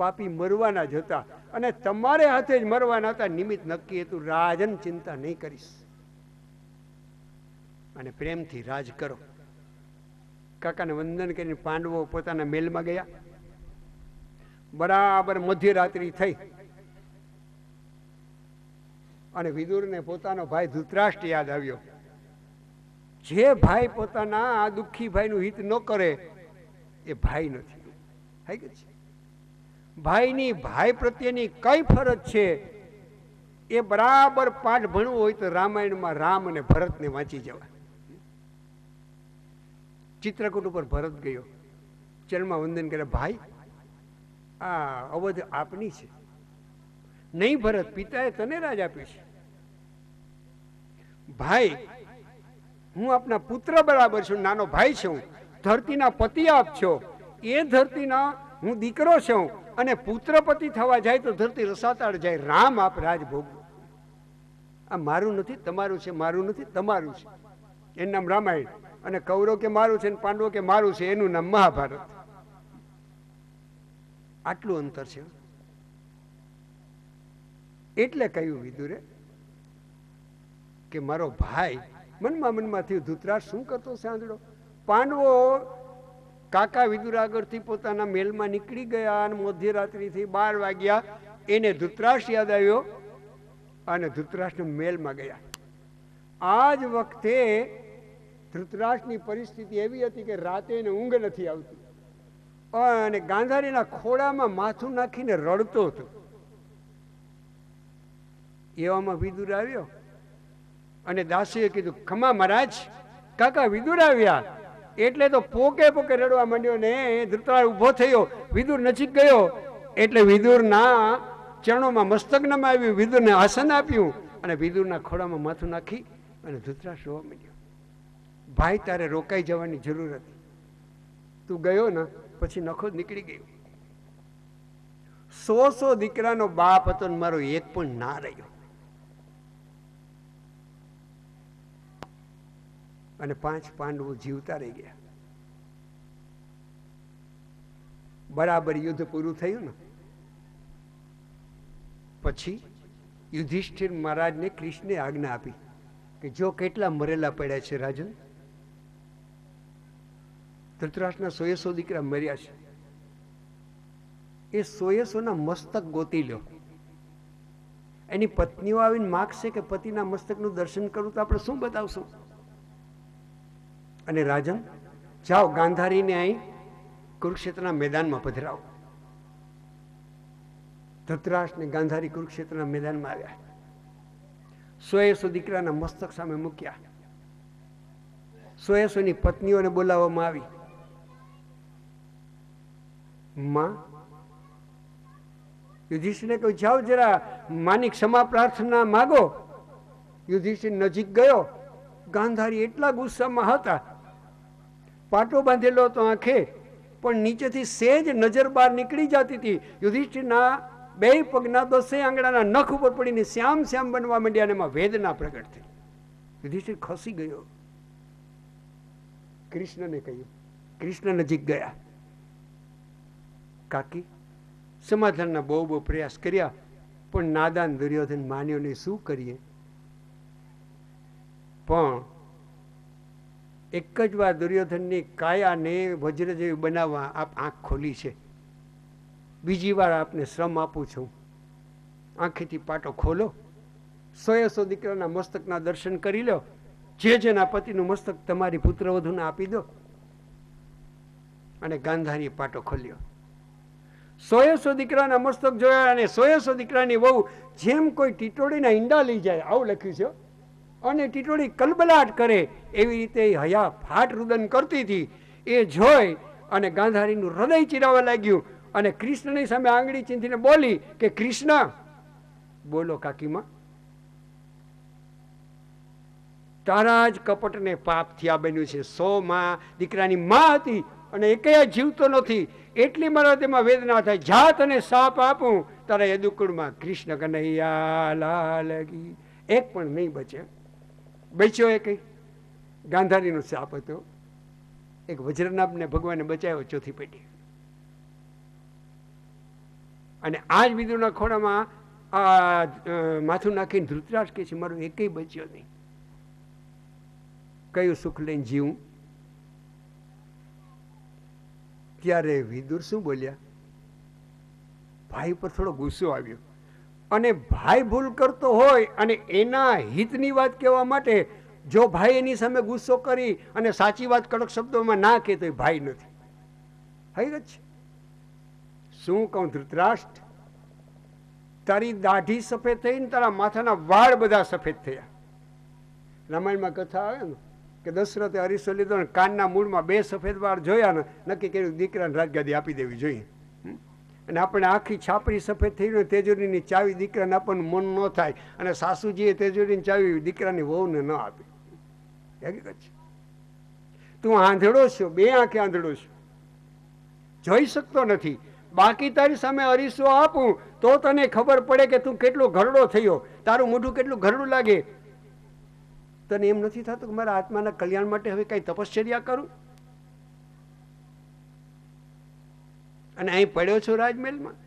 પાપી મરવાના જ હતા અને તમારે હાથે જ મરવાના હતા. નિમિત્ત નક્કી હતું, રાજન ચિંતા નહીં કરીશ અને પ્રેમથી રાજ કરો. કાકાને વંદન કરીને પાંડવો પોતાના મહેલમાં ગયા. બરાબર મધ્યરાત્રિ થઈ અને વિદુરને પોતાનો ભાઈ ધૃતરાષ્ટ્ર યાદ આવ્યો. જે ભાઈ પોતાના આ દુઃખી ભાઈનું હિત ન કરે એ ભાઈ નથી. ભાઈની ભાઈ પ્રત્યેની કઈ ફરજ છે એ બરાબર પાઠ ભણવો હોય તો રામાયણમાં રામ અને ભરતને વાંચી જવા. ચિત્રકૂટ ઉપર ભરત ગયો, ચરણમાં વંદન કરે, ભાઈ આ અવધ આપની છે. નહીં ભરત, પિતાએ તને રાજ આપ્યું છે. ભાઈ હું આપના પુત્ર બરાબર છું, નાનો ભાઈ છું, ધરતીના પતિ આપ છો, એ ધરતીના હું દીકરો છું અને પુત્ર પતિ થવા જાય તો ધરતી રસાતાળ જાય. રામ આપ રાજ ભોગવો. આ મારું નથી તમારું છે, મારું નથી તમારું છે. એનું નામ રામાયણ. અને કૌરવ કે મારું છે, પાંડવો કે મારું છે, એનું નામ મહાભારત. આટલું અંતર છે. એટલે કહ્યું વિદુરે કે મારો ભાઈ મનમાં થયું, ધૃતરાષ્ટ્ર શું કરતો સાંજડો. પાંડવો કાકા વિદુર આગળથી પોતાના મહેલમાં નીકળી ગયા અને મધ્યરાત્રિથી 12 વાગ્યા એને ધૃતરાષ્ટ્ર યાદ આવ્યો અને ધૃતરાષ્ટ્ર મહેલમાં ગયા. આ જ વખતે ધૃતરાષ્ટ્રની પરિસ્થિતિ એવી હતી કે રાતે એને ઊંઘ નથી આવતી અને ગાંધારીના ખોળામાં માથું નાખીને રડતો હતો. એવામાં વિદુર આવ્યો અને દાસીએ કીધું, ખમા મહારાજ, કાકા વિદુર આવ્યા. એટલે તો પોકે પોકે રડવા માંડ્યો ને ધૃતરાષ્ટ્ર ઉભો થયો. વિદુર નજીક ગયો એટલે વિદુરના ચરણોમાં મસ્તક નમાવ્યું, વિદુરને આસન આપ્યું અને વિદુરના ખોળામાં માથું નાખી અને ધૃતરાષ્ટ્ર રોવા માંડ્યો. ભાઈ, તારે રોકાઈ જવાની જરૂર હતી. તું ગયો ને પછી નખો જ નીકળી ગયો. 100 દીકરાનો બાપ હતો ને મારો એક પણ ના રહ્યો. અને 5 પાંડવો જીવતા રહી ગયા. બરાબર યુદ્ધ પૂરું થયું ને પછી યુધિષ્ઠિર મહારાજને કૃષ્ણે આજ્ઞા આપી કે જો કેટલા મરેલા પડ્યા છે રાજન, ધૃતરાષ્ટ્રના 100 દીકરા મર્યા છે, એ 100 મસ્તક ગોતી લો. એની પત્નીઓ આવીને માગશે કે પતિના મસ્તકનું દર્શન કરું તો આપણે શું બતાવશું? અને રાજન જાઓ ગાંધારીને અહીં કુરુક્ષેત્રના મેદાનમાં પધરાવો. ધૃતરાષ્ટ્ર ને ગાંધારી કુરુક્ષેત્રના મેદાનમાં આવ્યા. 100 દીકરાના મસ્તક સામે મૂક્યા. 100ની પત્નીઓને બોલાવવામાં આવી. માં, યુધિષ્ઠિરને કહ્યું, જાઓ જરા માની ક્ષમા પ્રાર્થના માગો. યુધિષ્ઠિર નજીક ગયો. ગાંધારી એટલા ગુસ્સામાં હતા, પાટો બાંધેલો હતો આંખે, પણ નીચેથી સેજ નજર બહાર નીકળી જતી હતી. યુધિષ્ઠિરના 2 પગના 10 આંગળાના નખ ઉપર પડીને શ્યામ શ્યામ બનવા માંડ્યા અને એમાં વેદના પ્રગટ થઈ. યુધિષ્ઠિર ખસી ગયો. કૃષ્ણને કહ્યું. કૃષ્ણ નજીક ગયા. કાકી, સમાધાનના બહુ પ્રયાસ કર્યા પણ નાદાન દુર્યોધન માન્યો નહીં. શું કરીએ? પણ એક જ વાર દુર્યોધનની કાયાને વજ્ર જેવી બનાવવા આપ આંખ ખોલી છે. બીજી વાર આપને શ્રમ આપું છું. આંખેથી પાટો ખોલો, 100 દીકરાના મસ્તકના દર્શન કરી લો. જે જેના પતિનું મસ્તક તમારી પુત્રવધૂને આપી દો. અને ગાંધારીએ પાટો ખોલ્યો. 100 દીકરાના મસ્તક જોયા અને 100 દીકરાની વહુ જેમ કોઈ ટીટોડીના ઈંડા લઈ જાય આવું લખ્યું છે. અને ટીટોડી કલબલાટ કરે એવી રીતે હયા ફાટ રુદન કરતી હતી. એ જોઈ અને ગાંધારીનું હૃદય ચીરાવા લાગ્યું અને કૃષ્ણની સામે આંગળી ચીંધીને બોલી કે કૃષ્ણ, બોલો કાકીમાં, તારા જ કપટને પાપથી આ બન્યું છે. 100 માં દીકરાની માં હતી અને એકેય જીવતો નથી. એટલી મારા તેમાં વેદના થાય. જાત અને સાપ આપું તારા યદુકુળમાં. કૃષ્ણ કનૈયા લાલ કી. એક પણ નહીં બચે. બચ્યો એ કઈ ગાંધારીનો સાપ હતો. એક વજ્રનાભને ભગવાને બચાવ્યો ચોથી પેઢી. અને આ જ વિદુરના ખોળામાં આ માથું નાખીને ધૃતરાષ્ટ્ર કહે છે મારો એકેય બચ્યો નહીં, કયું સુખ લઈને જીવું? ત્યારે વિદુર શું બોલ્યા? ભાઈ પર થોડો ગુસ્સો આવ્યો, અને ભાઈ ભૂલ કરતો હોય અને એના હિતની વાત કહેવા માટે જો ભાઈ એની સામે ગુસ્સો કરી અને સાચી વાત કડક શબ્દોમાં ના કહે તો એ ભાઈ નથી, હકીકત છે. શું કહું ધૃતરાષ્ટ્ર, તારી દાઢી સફેદ થઈ ને તારા માથાના વાળ બધા સફેદ થયા. રામાયણમાં કથા આવે ને કે દશરથે અરીસો લીધો ને કાનના મૂળમાં 2 સફેદ વાળ જોયા ને નક્કી કર્યું દીકરાને રાજગાદી આપી દેવી જોઈએ. અને આપણે આખી છાપરી સફેદ થઈ ગઈ, તેજોરીની ચાવી દીકરાને આપવાનું મન ન થાય, અને સાસુજીએ તેજોરીની ચાવી દીકરાની વહુને ન આપી. હકીકત છે. તું આંધળો છો, 2 આંખે આંધળો છો, જોઈ શકતો નથી. બાકી તારી સામે અરીસો આપું તો તને ખબર પડે કે તું કેટલો ઘરડો થયો, તારું મોઢું કેટલું ઘરડું લાગે. તને એમ નથી થતું કે મારા આત્માના કલ્યાણ માટે હવે કઈ તપશ્ચર્યા કરું? અને અહીં પડ્યો છો રાજમહેલમાં,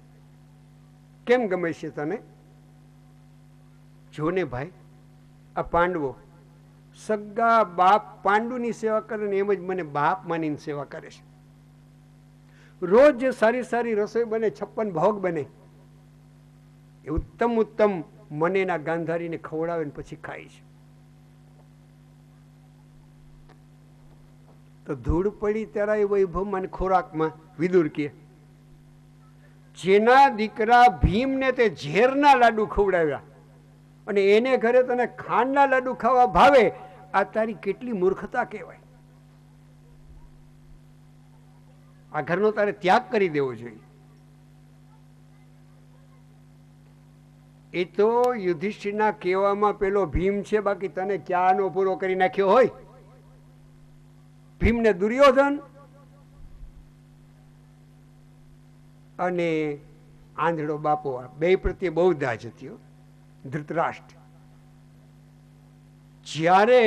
કેમ ગમે છે તને? જો ને ભાઈ, આ પાંડવો સગા બાપ પાંડુની સેવા કરે ને એમ જ મને બાપ માનીને સેવા કરે છે. રોજ જે સારી સારી રસોઈ બને, 56 ભોગ બને, એ ઉત્તમ ઉત્તમ મને એના ગાંધારીને ખવડાવે ને પછી ખાય છે. તો ધૂળ પડી ત્યારે એ વૈભવમાં ખોરાકમાં વિદુર કે જેના દીકરા ભીમને તે ઝેરના લાડુ ખવડાવ્યા અને એને ઘરે તને ખાંડના લાડુ ખાવા ભાવે, આ તારી કેટલી મૂર્ખતા કહેવાય. આ ઘરનો તારે ત્યાગ કરી દેવો જોઈએ. એ તો યુધિષ્ઠિરના કહેવામાં પેલો ભીમ છે, બાકી તને ક્યાંનો પૂરો કરી નાખ્યો હોય. ભીમને દુર્યોધન અને આંધળો બાપો 2 પ્રત્યે બહુ દાજ હતી. ધૃતરાષ્ટ્ર જ્યારે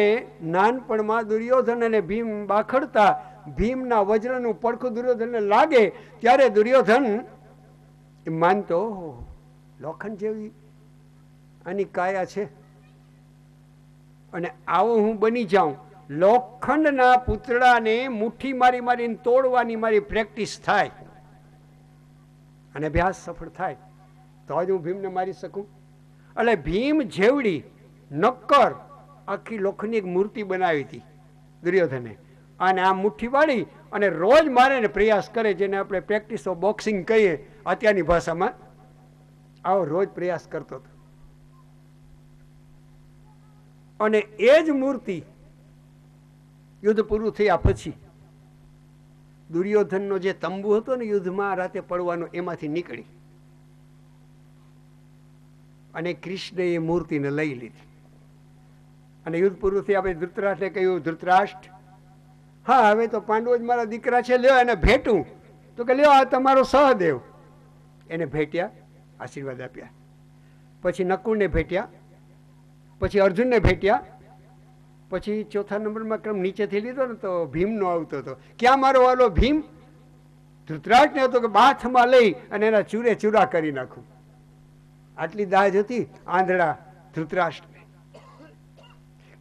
નાનપણમાં દુર્યોધન અને ભીમ બાખડતા, ભીમના વજ્રનું પડખું દુર્યોધનને લાગે ત્યારે દુર્યોધન માનતો લોખંડ જેવી આની કાયા છે અને આવો હું બની જાઉં, લોખંડના પૂતળાને મુઠ્ઠી મારી મારીને તોડવાની મારી પ્રેક્ટિસ થાય અને અભ્યાસ સફળ થાય તો જ હું ભીમને મારી શકું. એટલે ભીમ જેવડી નક્કર આખી લોખંડની એક મૂર્તિ બનાવી હતી દુર્યોધને, અને આ મુઠ્ઠી વાળી અને રોજ મારે ને પ્રયાસ કરે, જેને આપણે પ્રેક્ટિસ ઓફ બોક્સિંગ કહીએ અત્યારની ભાષામાં, આવો રોજ પ્રયાસ કરતો હતો. અને એ જ મૂર્તિ યુદ્ધ પૂરું થયા પછી દુર્યોધનનો જે તંબુ હતો ને યુદ્ધમાં રાતે પડવાનો, એમાંથી નીકળી અને કૃષ્ણએ એ મૂર્તિને લઈ લીધી. અને યુદ્ધ પૂરું થયા પછી ધૃતરાષ્ટ્રે કહ્યું, ધૃતરાષ્ટ્ર, હા હવે તો પાંડવો જ મારા દીકરા છે, લ્યો એને ભેટું. તો કે લ્યો આ તમારો સહદેવ. એને ભેટ્યા, આશીર્વાદ આપ્યા. પછી નકુળને ભેટ્યા, પછી અર્જુનને ભેટ્યા, પછી 4થા નંબરમાં ક્રમ નીચેથી લીધો ને તો ભીમનો આવતો હતો. ક્યાં મારો વાલો ભીમ? ધૃતરાષ્ટ્રને હતો કે બાથમાં લઈ અને એના ચૂરે ચૂરા કરી નાખું. આટલી દાજ હતી આંધળા ધૃતરાષ્ટ્રને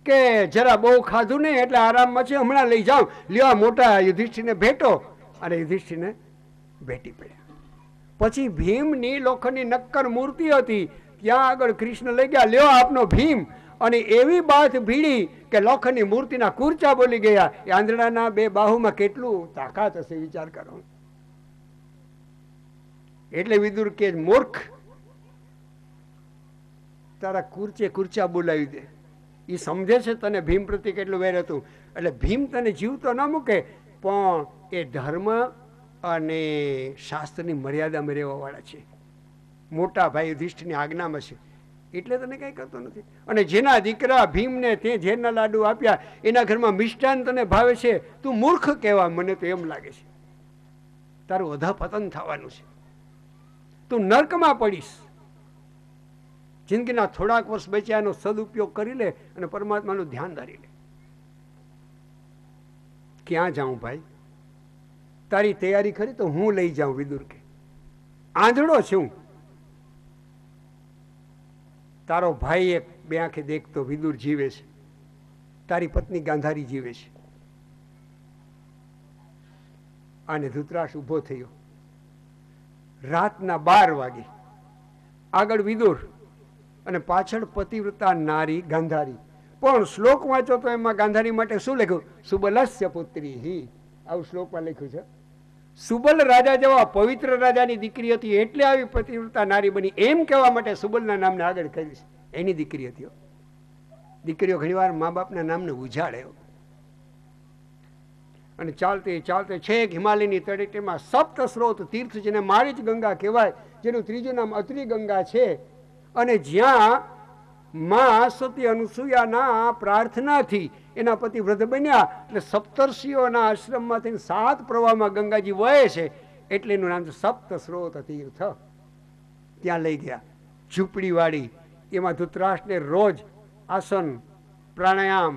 કે જરા બહુ ખાધું નહીં એટલે આરામમાં છે, હમણાં લઈ જાઉં, લ્યો મોટા યુધિષ્ઠિરને ભેટો. અને યુધિષ્ઠિરને ભેટી પડ્યા. પછી ભીમની લોખંડની નક્કર મૂર્તિ હતી, ત્યાં આગળ કૃષ્ણ લઈ ગયા, લ્યો આપનો ભીમ. અને એવી બાથ ભીડી કે લોખંડની મૂર્તિના કુરચા બોલી ગયા. એ આંધળાના 2 બાહુમાં કેટલું તાકાત હશે વિચાર કરો. એટલે વિદુર કે મૂર્ખ, તારા કુરચે કુરચા બોલાવી દે. એ સમજે છે તને ભીમ પ્રત્યે કેટલું વેર હતું. એટલે ભીમ તને જીવતો ન મૂકે, પણ એ ધર્મ અને શાસ્ત્રની મર્યાદામાં રહેવા વાળા છે. મોટા ભાઈ યુધિષ્ઠિરની આજ્ઞામાં છે એટલે તને કંઈ કરતો નથી. અને જેના દીકરા ભીમને તે ઝેરના લાડુ આપ્યા, એના ઘરમાં મિષ્ટાન તને ભાવે છે, તું મૂર્ખ કહેવા. મને તો એમ લાગે છે તારું અધઃપતન થવાનું છે, તું નર્કમાં પડીશ. જિંદગીના થોડાક વર્ષ બચ્યાનો સદુપયોગ કરી લે અને પરમાત્માનું ધ્યાન ધારી લે. ક્યાં જાઉં ભાઈ? તારી તૈયારી ખરી તો હું લઈ જાઉં. વિદુર કે આંધળો છું. તારો ભાઈ એક બે આંખે દેખતો વિદુર જીવે છે, તારી પત્ની ગાંધારી જીવે છે. અને ધૃતરાષ્ટ્ર ઊભો થયો. રાતના 12 વાગે. આગળ વિદુર અને પાછળ પતિવ્રતા નારી ગાંધારી. પણ શ્લોક વાંચો તો એમાં ગાંધારી માટે શું લખ્યું? સુબલસ્ય પુત્રી હિ. આવું શ્લોકમાં લખ્યું છે. સુબલ રાજા જેવા પવિત્ર રાજાની દીકરી હતી એટલે આવી પતિવ્રતા નારી બની, એમ કહેવા માટે સુબલના નામને આગળ કરી છે. એની દીકરી હતી. દીકરીઓ ઘણીવાર મા બાપના નામને ઉજાડે. અને ચાલતે ચાલતે છેક હિમાલયની તળેટીમાં સપ્ત સ્રોત તીર્થ, જેને મારી જ ગંગા કહેવાય, જેનું ત્રીજું નામ અત્રિ ગંગા છે. અને જ્યાં મા સતી અનુસૂયાના પ્રાર્થનાથી એના પતિ વૃદ્ધ બન્યા, એટલે સપ્તર્ષિઓના આશ્રમમાંથી 7 પ્રવાહમાં ગંગાજી વહે છે, એટલે એનું નામ છે સપ્ત સ્રોત તીર્થ. ત્યાં લઈ ગયા ઝૂંપડીવાળી. એમાં ધૃતરાષ્ટ્રને રોજ આસન, પ્રાણાયામ,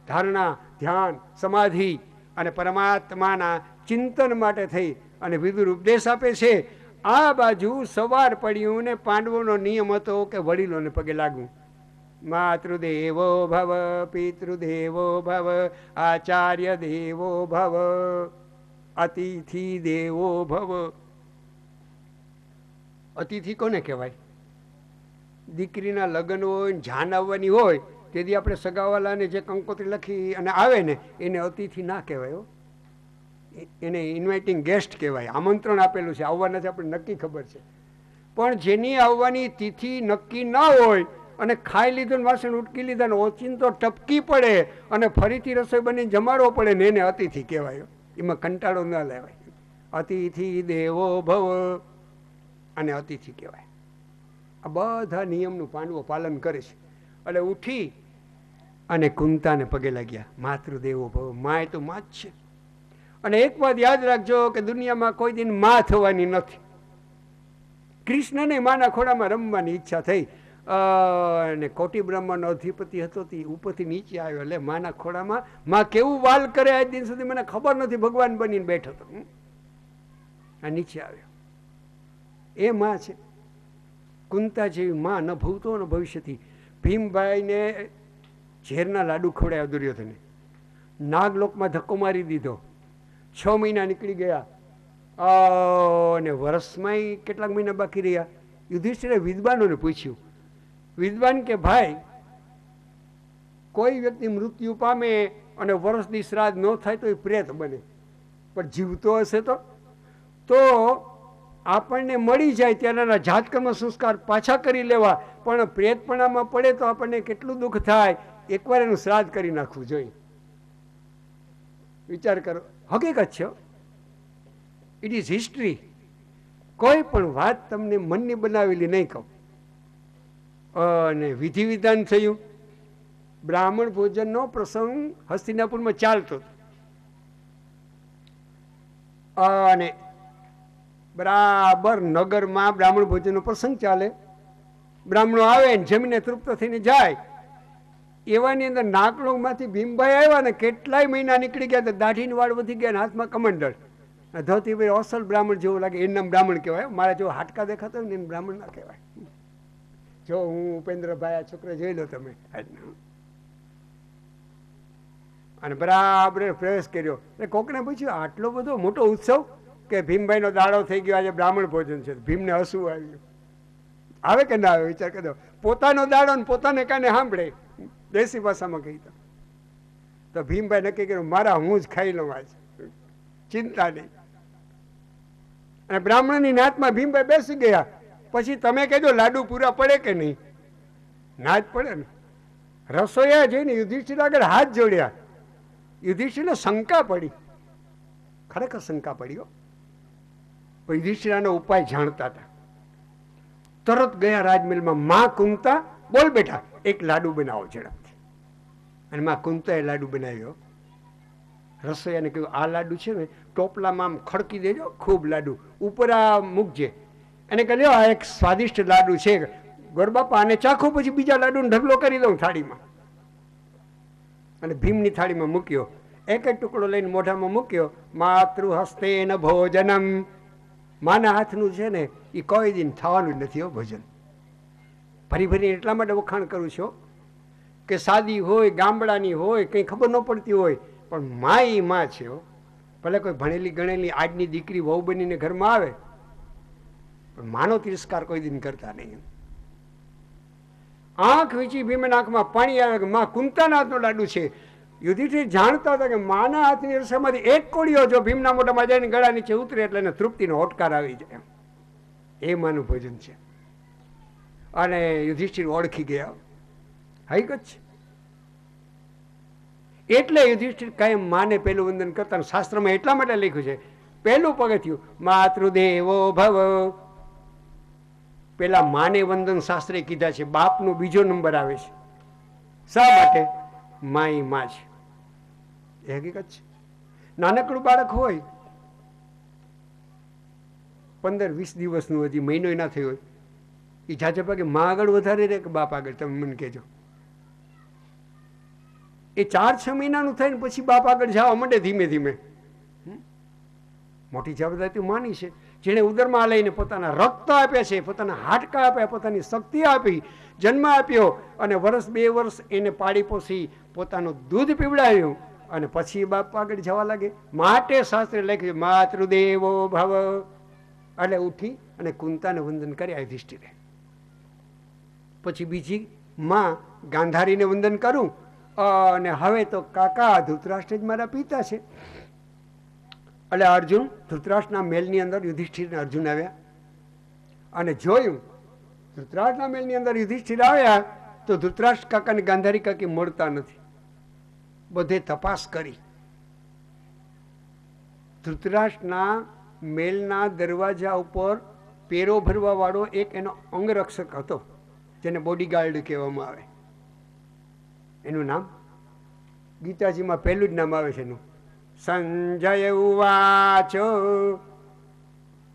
ધારણા, ધ્યાન, સમાધિ અને પરમાત્માના ચિંતન માટે થઈ અને વિદુર ઉપદેશ આપે છે. આ બાજુ સવાર પડ્યું ને પાંડવોનો નિયમ હતો કે વડીલોને પગે લાગવું. માતૃદેવો ભવ, પિતૃદેવો ભવ, આચાર્ય દેવો ભવ, અતિથિ દેવો ભવ. અતિથિ કોને કહેવાય? દીકરીના લગ્ન હોય, જાન આવવાની હોય, તેથી આપણે સગાવાલાને જે કંકોત્રી લખી અને આવે ને એને અતિથિ ના કહેવાય. એને ઇન્વાઇટિંગ ગેસ્ટ કહેવાય. આમંત્રણ આપેલું છે, આવવાના છે, આપણે નક્કી ખબર છે. પણ જેની આવવાની તિથિ નક્કી ન હોય અને ખાઈ લીધું, વાસણ ઉટકી લીધા ને ઓચિંતો ટપકી પડે અને ફરીથી રસોઈ બનીને જમાડવો પડે ને એને અતિથિ કહેવાય. એમાં કંટાળો ન લેવાય. અતિથિ દેવો ભવ અને અતિથિ કહેવાય. આ બધા નિયમનું પાંડવો પાલન કરે છે. એટલે ઉઠી અને કુંતાને પગે લાગ્યા. માતૃદેવો ભવ, માય તો માં જ છે. અને એક વાત યાદ રાખજો કે દુનિયામાં કોઈ દિન માં થવાની નથી. કૃષ્ણને માના ખોડામાં રમવાની ઈચ્છા થઈ અને કોટી બ્રહ્માનો અધિપતિ હતો તે ઉપરથી નીચે આવ્યો. એટલે માના ખોડામાં માં કેવું વાલ કરે આજ દિન સુધી મને ખબર નથી. ભગવાન બનીને બેઠો હતો. આ નીચે આવ્યો. એ માં છે. કુંતા જેવી માં ન ભૂતો ન ભવિષ્યથી. ભીમભાઈને ઝેરના લાડુ ખવડાવ્યા દુર્યોધને. નાગલોકમાં ધક્કો મારી દીધો. 6 મહિના નીકળી ગયા અને વર્ષમાં કેટલાક મહિના બાકી રહ્યા. યુધિષ્ઠિરે વિદ્વાનોને પૂછ્યું. વિદ્વાન કે ભાઈ, કોઈ વ્યક્તિ મૃત્યુ પામે અને વર્ષની શ્રાદ્ધ ન થાય તો એ પ્રેત બને, પણ જીવતો હશે તો આપણને મળી જાય ત્યારે જાતકર્મ સંસ્કાર પાછા કરી લેવા, પણ પ્રેતપણામાં પડે તો આપણને કેટલું દુઃખ થાય. એકવાર એનું શ્રાદ્ધ કરી નાખવું જોઈએ. વિચાર કરો. હકીકત છે. It is history. કોઈ પણ વાત તમને મનની બનાવેલી નહીં કહું. અને વિધિ વિધાન થયું. બ્રાહ્મણ ભોજનનો પ્રસંગ હસ્તિનાપુરમાં ચાલતો અને બરાબર નગરમાં બ્રાહ્મણ ભોજનનો પ્રસંગ ચાલે. બ્રાહ્મણો આવે ને જમીને તૃપ્ત થઈને જાય. એવાની અંદર નાગલોકમાંથી ભીમભાઈ આવ્યા ને કેટલાય મહિના નીકળી ગયા. દાઢીની વાળ વધી ગયા ને હાથમાં કમંડળ. ધોતીભાઈ અસલ બ્રાહ્મણ જેવું લાગે. એનું નામ બ્રાહ્મણ કહેવાય. મારા જો હાડકા દેખાતા હોય ને એને બ્રાહ્મણ ના કહેવાય. જો હું ઉપેન્દ્રભાઈ આ છોકરા જોઈ લો તમે. અને બરાબર પ્રવેશ કર્યો. એટલે કોકને પૂછ્યું આટલો બધો મોટો ઉત્સવ કે ભીમભાઈનો દાડો થઈ ગયો, આજે બ્રાહ્મણ ભોજન છે. ભીમને હસવું આવ્યું. આવે કે ના આવે વિચાર કરી દો. પોતાનો દાડો ને પોતાને કાને સાંભળે. દેશી ભાષામાં કહી તો ભીમભાઈ નક્કી કર્યું મારા હું જ ખાઈ લઉં આજ, ચિંતા નહીં. અને બ્રાહ્મણની નાતમાં ભીમભાઈ બેસી ગયા. પછી તમે કહેજો લાડુ પૂરા પડે કે નહીં? ના જ પડે ને. રસોઈયા જઈને યુધિષ્ઠિર આગળ હાથ જોડ્યા. યુધિષ્ઠિરને શંકા પડી. ખરેખર શંકા પડી. યુધિષ્ઠિરાનો ઉપાય જાણતા હતા. તરત ગયા રાજમહેલમાં. માં કુંતા, બોલ બેટા એક લાડુ બનાવો ઝડપથી. અને માં કુંતાએ લાડુ બનાવ્યો. રસોઈયાને કહ્યું આ લાડુ છે ને ટોપલામાં આમ ખડકી દેજો, ખૂબ લાડુ ઉપર આ મૂકજે. એને કહ્યું આ એક સ્વાદિષ્ટ લાડુ છે, ગોરબાપા આને ચાખો, પછી બીજા લાડુનો ઢગલો કરી દઉં થાળીમાં. અને ભીમની થાળીમાં મૂક્યો. એક જ ટુકડો લઈને મોઢામાં મૂક્યો. માતૃહસ્તેન ભોજનમ. માના હાથનું છે ને એ કોઈ દિન થવાનું જ નથી હો ભોજન. ફરી ફરી એટલા માટે વખાણ કરું છું કે સાદી હોય, ગામડાની હોય, કંઈ ખબર ન પડતી હોય, પણ મા એ માં છે હો. ભલે કોઈ ભણેલી ગણેલી આજની દીકરી વહુ બનીને ઘરમાં આવે, પણ માનો તિરસ્કાર કોઈ દિન કરતા નહીં. આંખ વીંચી ભીમના આંખમાં પાણી આવે કે માં કુંતાના હાથનો લાડુ છે. યુધિષ્ઠિર જાણતા હતા કે માના હાથની રસામાંથી એક કોળીઓ જો ભીમના મોઢામાં જાય ને ગળા નીચે ઉતરે એટલે એને તૃપ્તિનો હોટકાર આવી જાય. એ માનું ભોજન છે. અને યુધિષ્ઠિર ઓળખી ગયા, હકીકત છે. એટલે યુધિષ્ઠિર કાયમ માને પેલું વંદન કરતા. શાસ્ત્રમાં એટલા માટે લખ્યું છે, પહેલું પગથિયું માતૃદેવો ભવ. પેલા માને વંદન શાસ્ત્રે કીધા છે, બાપનો બીજો નંબર આવે છે. શા માટે? માઈ માં છે. એ હકીકત છે. નાનકડું બાળક હોય 15-20 દિવસનું, હજી મહિનો ના થયો હોય, એ જાજે પગે માં આગળ વધારે રહે કે બાપ આગળ? તમે મને કહેજો. એ 4-6 મહિનાનું થાય ને પછી બાપ આગળ જવા માંડે ધીમે ધીમે. મોટી જવાબદારી માની છે. જેણે ઉદરમાં લઈને પોતાના રક્ત આપ્યા છે, પોતાના હાડકા આપ્યા, પોતાની શક્તિ આપી, જન્મ આપ્યો, અને 1-2 વર્ષ એને પાડી પોસી પોતાનું દૂધ પીવડાવ્યું, અને પછી બાપ આગળ જવા લાગે. માટે શાસ્ત્રે લખ્યું માતૃદેવો ભવ. એટલે ઉઠી અને કુંતાને વંદન કર્યા યુધિષ્ઠિરે. પછી બીજી માં ગાંધારીને વંદન કરું. અને હવે તો કાકા ધૃતરાષ્ટ્ર જ મારા પિતા છે. એટલે અર્જુન ધૃતરાષ્ટ્રના મહેલની અંદર યુધિષ્ઠિર અર્જુન આવ્યા અને જોયું. ધૃતરાષ્ટ્રના મહેલની અંદર યુધિષ્ઠિર આવ્યા તો ધૃતરાષ્ટ્ર કાકાને ગાંધારી કાકી મળતા નથી. બધે તપાસ કરી. ધૃતરાષ્ટ્રના મહેલના દરવાજા ઉપર પેરો ભરવા વાળો એક એનો અંગરક્ષક હતો, જેને બોડીગાર્ડ કહેવામાં આવે. એનું નામ ગીતાજીમાં પહેલું જ નામ આવે છે એનું, સંજય ઉવાચો.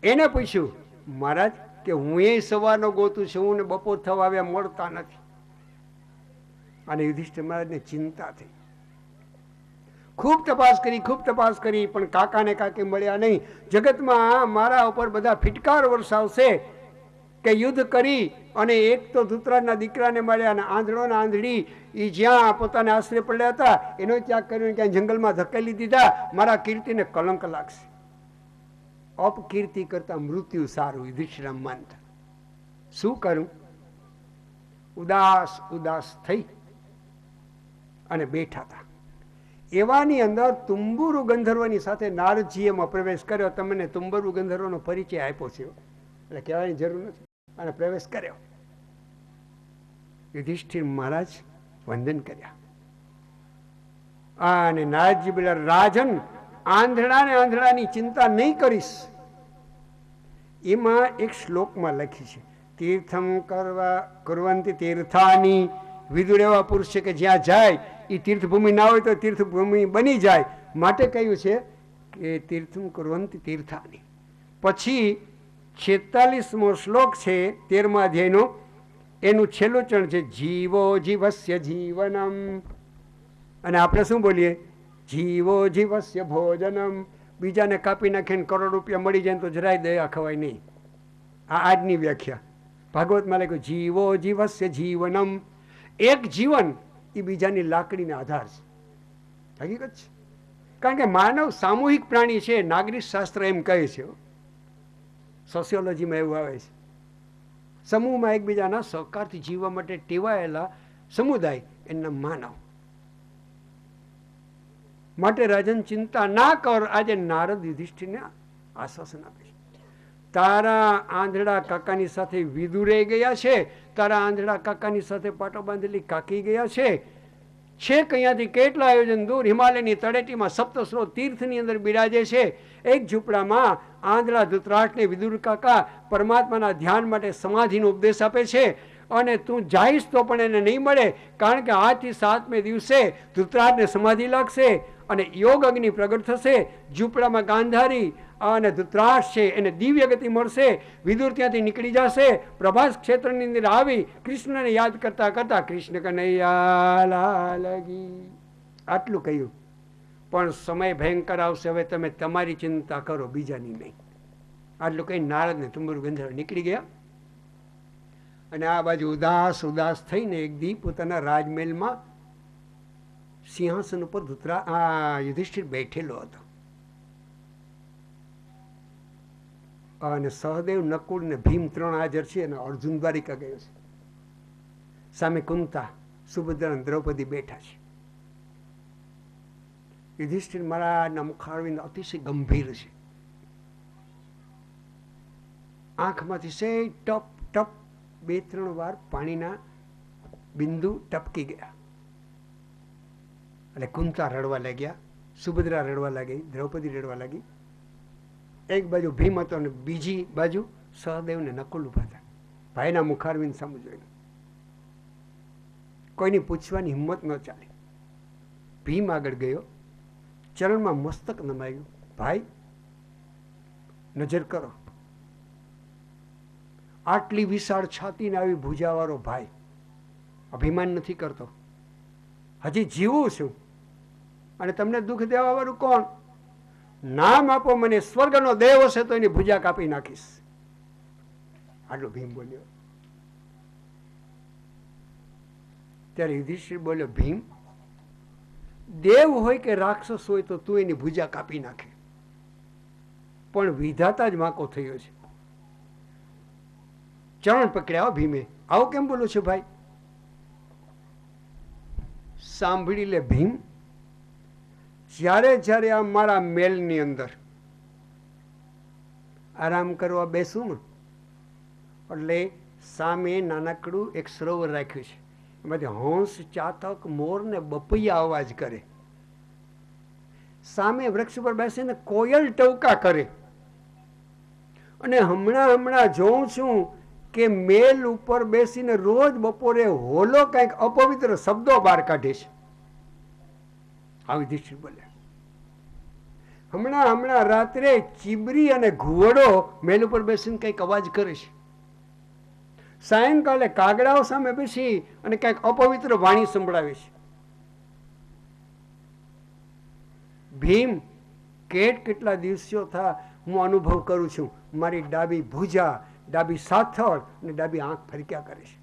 એને પૂછ્યું, મહારાજ કે હું એ સવારનો ગોતું છું ને બપોર થવા આવ્યા મળતા નથી. અને યુધિષ્ઠિર મહારાજને ચિંતા થઈ. ખૂબ તપાસ કરી, પણ કાકાને કાકી મળ્યા નહીં. જગતમાં મારા ઉપર બધા ફિટકાર વરસાવશે કે યુદ્ધ કરી અને એક તો ધૃતરાષ્ટ્રના દીકરાને માર્યા, અને આંધળો ને આંધળી એ જ્યાં પોતાને આશ્રય પડ્યા હતા એનો ત્યાગ કર્યો, ક્યાંય જંગલમાં ધકેલી દીધા. મારા કીર્તિને કલંક લાગશે. અપકીર્તિ કરતા મૃત્યુ સારું, યુધિષ્ઠિર માનતા. શું કરું? ઉદાસ થઈ અને બેઠા હતા. એવાની અંદર તુંબુરુ ગંધર્વની સાથે નારદજીએ એમાં પ્રવેશ કર્યો. તમને તુંબુરુ ગંધર્વનો પરિચય આપ્યો છે, એટલે કહેવાની જરૂર નથી. અને પ્રવેશ કર્યો. યુધિષ્ઠિર મહારાજ વંદન કર્યા. અને નારદજી બોલ્યા, રાજન, આંધળાની ચિંતા નહીં કરીશ. એમાં એક શ્લોકમાં લખી છે, તીર્થમ કરવંતી તીર્થાની. વિદુર એવા પુરુષ છે કે જ્યાં જાય એ તીર્થભૂમિ ના હોય તો તીર્થભૂમિ બની જાય. માટે કહ્યું છે કે તીર્થમ કરવંતી તીર્થાની. પછી 46મો શ્લોક છે 13મા અધ્યાયનો, એનું છેલ્લું ચરણ છે જીવો જીવસ્ય જીવનમ. અને આપણે શું બોલીએ? જીવો જીવસ્ય ભોજનમ. બીજાને કાપી નાખીને કરોડ રૂપિયા મળી જાય તો જરાય દયા ખવાય નહીં. આ આજની વ્યાખ્યા. ભાગવતમાં લખ્યું જીવો જીવસ્ય જીવનમ. એક જીવન એ બીજાની લાકડીને આધાર છે. હકીકત છે. કારણ કે માનવ સામૂહિક પ્રાણી છે. નાગરિક શાસ્ત્ર એમ કહે છે, સોશિયોલોજીમાં એવું આવે છે. સમૂહમાં એકબીજાના સહકારથી જીવવા માટે ટેવાયેલા સમુદાય એના માનવ. માટે રાજન ચિંતા ના કર. આજે નારદ યુધિષ્ઠિરને આશ્વાસન આપે છે. તારા આંધળા કાકાની સાથે વિદુરે ગયા છે, તારા આંધળા કાકાની સાથે પાટો બાંધેલી કાકી ગયા છે. છેક અહીંયાથી કેટલા આયોજન દૂર હિમાલયની તળેટીમાં સપ્તસ્રોત તીર્થની અંદર બિરાજે છે. એક ઝૂંપડામાં આંધળા ધૃતરાષ્ટ્રને વિદુર કાકા પરમાત્માના ધ્યાન માટે સમાધિનો ઉપદેશ આપે છે. અને તું જાઈશ તો પણ એને નહીં મળે, કારણ કે 8થી 7મે દિવસે ધૃતરાષ્ટ્રને સમાધિ લાગશે અને યોગ અગ્નિ પ્રગટ થશે. ઝૂંપડામાં ગાંધારી અને ધૃતરાષ્ટ્ર છે એને દિવ્ય ગતિ મળશે. વિદુર ત્યાંથી નીકળી જશે. પ્રભાસ ક્ષેત્રની અંદર આવી કૃષ્ણને યાદ કરતા કરતા કૃષ્ણ કનૈયા લાલ કી. આટલું કહ્યું. પણ સમય ભયંકર આવશે. હવે તમે તમારી ચિંતા કરો, બીજાની નહીં. આટલું કઈ નારદ ને તુંબરું ગંધર્વ નીકળી ગયા. અને આ બાજુ ઉદાસ ઉદાસ થઈને એક દી પોતાના રાજમહેલમાં સિંહાસન ઉપર યુધિષ્ઠિર બેઠેલો હતો. અને સહદેવ, નકુળ ને ભીમ 3 હાજર છે અને અર્જુન દ્વારિકા ગયો છે. સામે કુંતા, સુભદ્રા, દ્રૌપદી બેઠા છે. યુધિષ્ઠિર મહારાજના મુખારવિંદ અતિશય ગંભીર છે. આંખમાંથી સે ટપ ટપ 2-3 વાર પાણીના બિંદુ ટપકી ગયા. એટલે કુંતા રડવા લાગ્યા, સુભદ્રા રડવા લાગી, દ્રૌપદી રડવા લાગી. એક બાજુ ભીમ હતો અને બીજી બાજુ સહદેવ ને નકુલ ઉભા હતા. ભાઈના મુખારવિંદ સામું જોયું. કોઈની પૂછવાની હિંમત ન ચાલી. ભીમ આગળ ગયો, ચરણમાં મસ્તક નમાયું. ભાઈ, નજર કરો. આટલી વિશાળ છાતીને આવી ભુજાવાળો ભાઈ, અભિમાન નથી કરતો. હજી જીવું છું અને તમને દુઃખ દેવા વાળું કોણ? નામ આપો મને, સ્વર્ગનો દેવ હશે તો એની ભુજા કાપી નાખીશ. આટલું ભીમ બોલ્યો. ત્યારે યુધિષ્ઠિર બોલ્યો, ભીમ, દેવ હોય કે રાક્ષસ હોય તો તું એની ભુજા કાપી નાખે, પણ વિધાતા જ વાંકો થયો છે. ચરણ પકડ્યા ભીમે. આવું કેમ બોલો છો ભાઈ? સાંભળી લે ભીમ, જ્યારે જ્યારે આ મારા મહેલની અંદર આરામ કરવા બેસું ને, એટલે સામે નાનકડું એક સરોવર રાખ્યું છે. એમાંથી હંસ, ચાતક, મોર ને બપૈયા અવાજ કરે. સામે વૃક્ષ પર બેસીને કોયલ ટવકા કરે. અને હમણાં જોઉં છું કે મેલ ઉપર બેસીને રોજ બપોરે હોલો કંઈક અપવિત્ર શબ્દો બહાર કાઢે છે. આવી યુધિષ્ઠિર બોલે. હમણાં રાત્રે ચીબરી અને ઘુવડો મેલ ઉપર બેસીને કંઈક અવાજ કરે છે. સાયંકાલે કાગડાઓ સામે બેસી અને કંઈક અપવિત્ર વાણી સંભળાવે છે. ભીમ, કેટલા દિવસો થા હું અનુભવ કરું છું. મારી ડાબી ભુજા, ડાબી સાથળ અને ડાબી આંખ ફરક્યા કરે છે.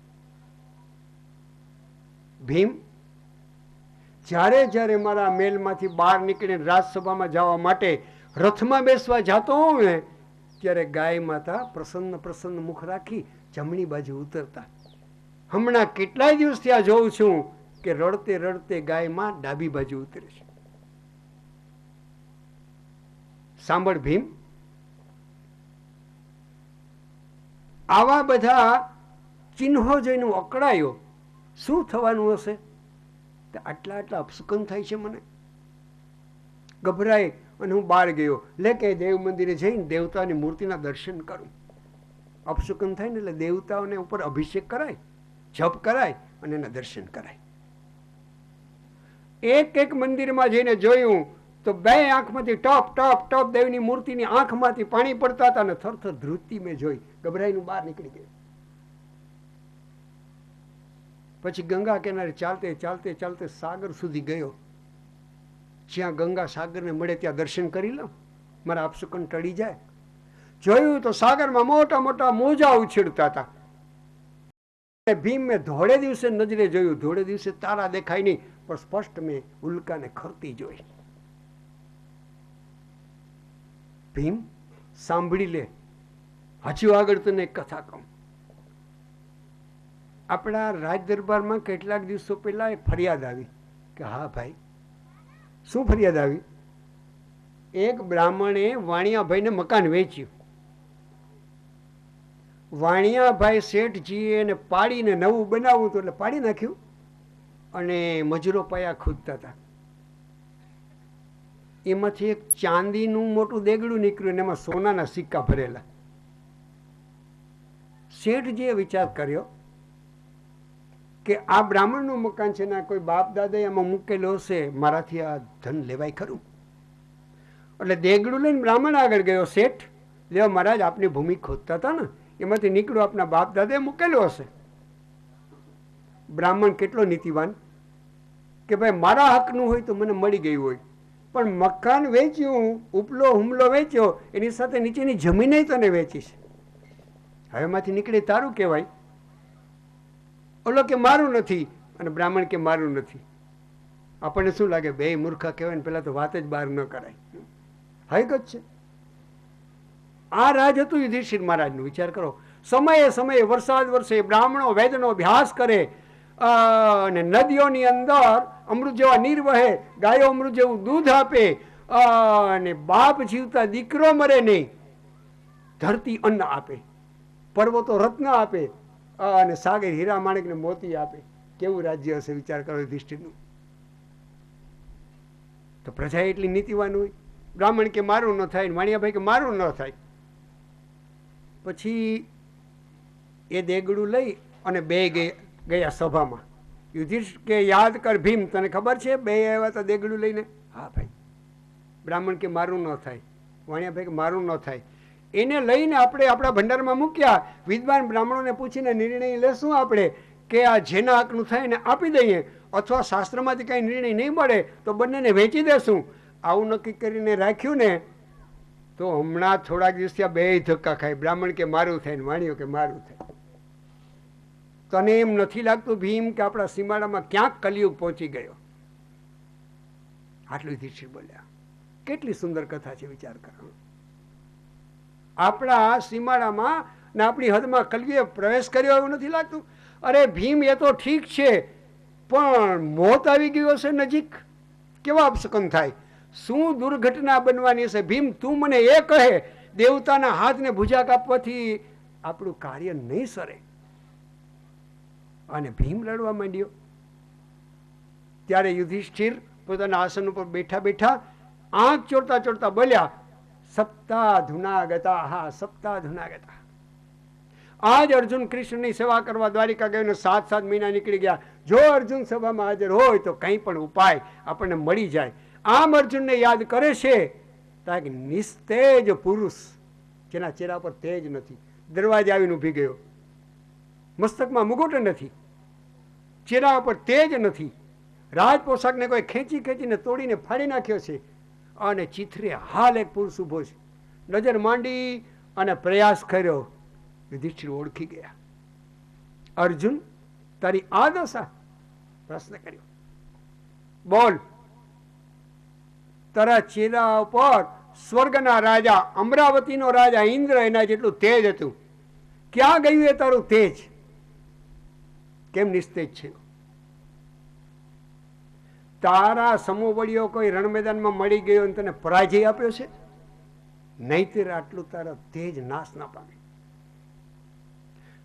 ભીમ, જ્યારે જ્યારે મારા મેલમાંથી બહાર નીકળીને રાજસભામાં જવા માટે રથમાં બેસવા જતો હોઉં ને, ત્યારે ગાય માતા પ્રસન્ન પ્રસન્ન મુખ રાખી જમણી બાજુ ઉતરતા. હમણાં કેટલાય દિવસ ત્યાં જોઉં છું કે રડતે રડતે ગાયમાં ડાબી બાજુ ઉતરે છે. સાંભળ ભીમ, આવા બધા ચિહ્નો જોઈને હું અકળાયો. શું થવાનું હશે? આટલા અપશુકન થાય છે. મને ગભરાય અને હું બહાર ગયો. લે કે દેવ મંદિરે જઈને દેવતાની મૂર્તિના દર્શન કરું. અપશુકન થાય ને એટલે દેવતાઓને ઉપર અભિષેક કરાય, જપ કરાય અને એના દર્શન કરાય. એક મંદિરમાં જઈને જોયું તો 2 આંખમાંથી ટપ ટપ ટપ દેવની મૂર્તિની આંખમાંથી પાણી પડતા હતા અને થરથર ધ્રુજતી મેં જોઈ. ગભરાઈને બહાર નીકળી ગયો. પછી ગંગા કિનારે ચાલતે ચાલતે ચાલતે સાગર સુધી ગયો. જ્યાં ગંગા સાગરને મળે ત્યાં દર્શન કરી લો, મારા અપશુકન ટળી જાય. જોયું તો સાગરમાં મોટા મોટા મોજા ઉછેડતા હતા. ભીમ મેં ધોળે દિવસે નજરે જોયું. ધોળે દિવસે તારા દેખાય નહીં, પણ સ્પષ્ટ મેં ઉલ્કાને ખરતી જોઈ. ભીમ, સાંભળી લે. હજુ આગળ તને એક કથા કહું. આપણા રાજ દરબારમાં કેટલાક દિવસો પહેલા એક ફરિયાદ આવી કે હા ભાઈ. શું ફરિયાદ આવી? એક બ્રાહ્મણે વાણિયાભાઈને મકાન વેચ્યું. વાણિયાભાઈ શેઠજીએ એને પાડીને નવું બનાવવું હતું એટલે પાડી નાખ્યું અને મજૂરો પાયા ખોદતા હતા. એમાંથી એક ચાંદીનું મોટું દેગડું નીકળ્યું અને એમાં સોનાના સિક્કા ભરેલા. શેઠજીએ વિચાર કર્યો કે આ બ્રાહ્મણનું મકાન છે ને કોઈ બાપ દાદા એમાં મૂકેલો હશે, મારાથી આ ધન લેવાય ખરું. એટલે દેગડું લઈને બ્રાહ્મણ આગળ ગયો. શેઠ, લેવા મહારાજ, આપની ભૂમિ ખોદતા હતા ને, એમાંથી નીકળ્યું આપના બાપ દાદાએ મૂકેલો હશે. બ્રાહ્મણ કેટલો નીતિવાન કે ભાઈ મારા હકનું હોય તો મને મળી ગયું હોય, પણ મકાન વેચ્યું, ઉપલો હુમલો વેચ્યો, એની સાથે નીચેની જમીન તને વેચીશ. હવે માંથી નીકળે તારું કહેવાય. ઓલો કે મારું નથી અને બ્રાહ્મણ કે મારું નથી. આપણને શું લાગે? બે મૂર્ખા કહેવાય ને પેલા તો વાત જ બહાર ન કરાય. હકીકત છે. આ રાજ હતું યુધિષ્ઠિર મહારાજનું. વિચાર કરો, સમયે સમયે વરસાદ વરસે, બ્રાહ્મણો વેદનો અભ્યાસ કરે અને નદીઓની અંદર અમૃત જેવા નીર વહે, ગાયો અમૃત જેવું દૂધ આપે અને બાપ જીવતા દીકરો મરે નહીં, ધરતી અન્ન આપે, પર્વતો રત્ન આપે અને સાગર હીરા માણેકને મોતી આપે. કેવું રાજ્ય હશે? વિચાર કરો યુધિષ્ઠિરનું. તો પ્રજા એટલી નીતિવાન હોય. બ્રાહ્મણ કે મારું ન થાય, વાણિયાભાઈ કે મારું ન થાય. પછી એ દેગડું લઈ અને બે ગયા સભામાં. યુધિષ્ઠિર કે યાદ કર ભીમ, તને ખબર છે બે આવ્યા હતા દેગડું લઈને? હા ભાઈ. બ્રાહ્મણ કે મારું ન થાય, વાણિયાભાઈ કે મારું ન થાય. એને લઈને આપણે આપણા ભંડારમાં મૂક્યા. વિદ્વાન બ્રાહ્મણોને પૂછીને નિર્ણય લેશું આપણે કે આ જેના હકનું થાય એને આપી દઈએ, અથવા શાસ્ત્રમાંથી કાંઈ નિર્ણય નહીં મળે તો બંનેને વેચી દેશું. આવું નક્કી કરીને રાખ્યું ને તો હમણાં થોડાક દિવસ ત્યાં બે ધક્કા ખાય. બ્રાહ્મણ કે મારું થાય ને વાણિયો કે મારું થાય. તને એમ નથી લાગતું ભીમ કે આપણા સીમાડામાં ક્યાંક કલિયુગ પહોંચી ગયો? આટલું યુધિષ્ઠિર બોલ્યા. કેટલી સુંદર કથા છે, વિચાર કરો. આપણા સીમાડામાં ને આપણી હદમાં કલયુગે પ્રવેશ કર્યો એવું નથી લાગતું? અરે ભીમ, એ તો ઠીક છે, પણ મોત આવી ગયું હશે નજીક, કેવા અપશકન થાય, શું દુર્ઘટના બનવાની હશે? ભીમ, તું મને એ કહે, દેવતાના હાથને ભુજા કાપવાથી આપણું કાર્ય નહીં સરે. અને ભીમ રડવા માંડ્યો. ત્યારે યુધિષ્ઠિર પોતાના આસન ઉપર બેઠા બેઠા આંખ ચોરતા ચોરતા બોલ્યા, સપ્તાધુના ગતા, હા સપ્તાધુના ગતા. આજ અર્જુન કૃષ્ણની સેવા કરવા દ્વારિકા ગયો, 7 મહિના નીકળી ગયા. જો અર્જુન સભામાં હાજર હોય તો કંઈ પણ ઉપાય આપણને મળી જાય. આમ અર્જુનને યાદ કરે છે તાક નિસ્તેજ પુરુષ, જેના ચહેરા પર તેજ નથી. દરવાજે આવીને ઊભી ગયો. મસ્તકમાં મુગુટ નથી, ચહેરા પર તેજ નથી. રાજ પોશાકને કોઈ ખેંચી ખેંચીને તોડીને ફાડી નાખ્યો છે અને ચિથરે હાલ એક પુરુષ ઊભો છે. નજર માંડી અને પ્રયાસ કર્યો. યુધિષ્ઠિર ઓળખી ગયા. અર્જુન, તારી આ દશા? પ્રશ્ન કર્યો. બોલ. તારા ચહેરા પર સ્વર્ગના રાજા, અમરાવતીનો રાજા ઇન્દ્ર, એના જેટલું તેજ હતું. ક્યાં ગયું એ તારું તેજ? કેમ નિસ્તેજ છે? તારા સમોવડીઓ કોઈ રણ મેદાનમાં મળી ગયો અને તને પરાજય આપ્યો છે? નહીંતર આટલું તારા તેજ નાશ ના પામે.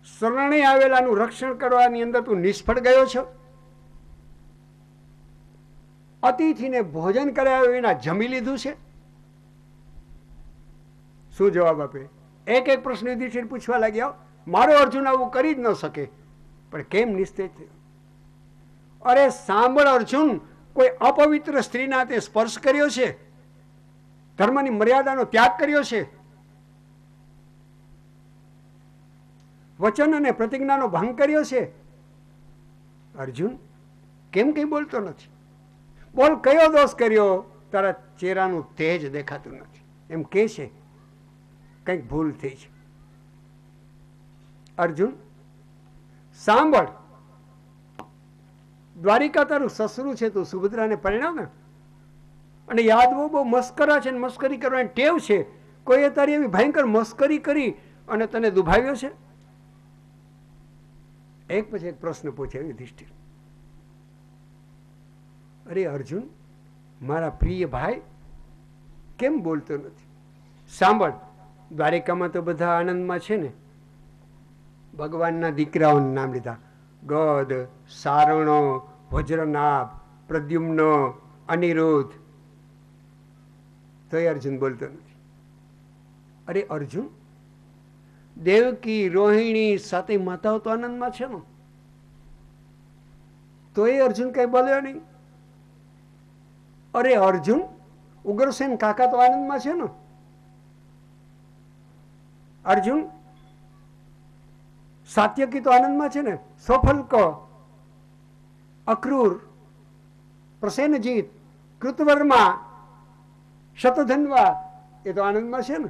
શરણે આવેલાનું રક્ષણ કરવાની અંદર તું નિષ્ફળ ગયો છો. અતિથિને ભોજન કરાવ્યું વિના જમી લીધું છે. શું જવાબ આપે? એક એક પ્રશ્ન યુધિષ્ઠિર પૂછવા લાગ્યા. મારો અર્જુન આવું કરી જ ન શકે, પણ કેમ નિસ્તેજ થયો? અરે સાંભળ અર્જુન, કોઈ અપવિત્ર સ્ત્રીના તે સ્પર્શ કર્યો છે? ધર્મની મર્યાદાનો ત્યાગ કર્યો છે? વચન અને પ્રતિજ્ઞાનો ભંગ કર્યો છે? અર્જુન, કેમ કઈ બોલતો નથી? બોલ, કયો દોષ કર્યો? તારા ચહેરાનું તેજ દેખાતું નથી. એમ કે છે કંઈક ભૂલ થઈ છે. અર્જુન સાંભળ, દ્વારિકા તારું સસરું છે, તું સુભદ્રાને પરિણાવ ને. અને યાદવો બહુ મસ્કરા છે, મસ્કરી કરવાની ટેવ છે. કોઈએ તારી એવી ભયંકર મસ્કરી કરી અને તને દુભાવ્યો છે? એક પછી એક પ્રશ્ન પૂછ્યા યુધિષ્ઠિર. અરે અર્જુન, મારા પ્રિય ભાઈ, કેમ બોલતો નથી? સાંભળ, દ્વારિકામાં તો બધા આનંદમાં છે ને. ભગવાનના દીકરાઓના નામ લીધા. ગદ, સારણો, વજ્રનાભ, પ્રદ્યુમ્ન, અનિરુદ્ધ. તોય અર્જુન બોલતો નથી. અરે અર્જુન, દેવકી, રોહિણી સાતે માતાઓ તો આનંદમાં છે ને, તોય અર્જુન કઈ બોલ્યો નહીં. અરે અર્જુન, ઉગ્રસેન કાકા તો આનંદમાં છે ને. અર્જુન, સાત્યકી તો આનંદમાં છે ને. સોફલ્ક, અક્રૂર, પ્રસેનજીત, કૃતવર્મા, શતધન્વા એ તો આનંદમાં છે ને,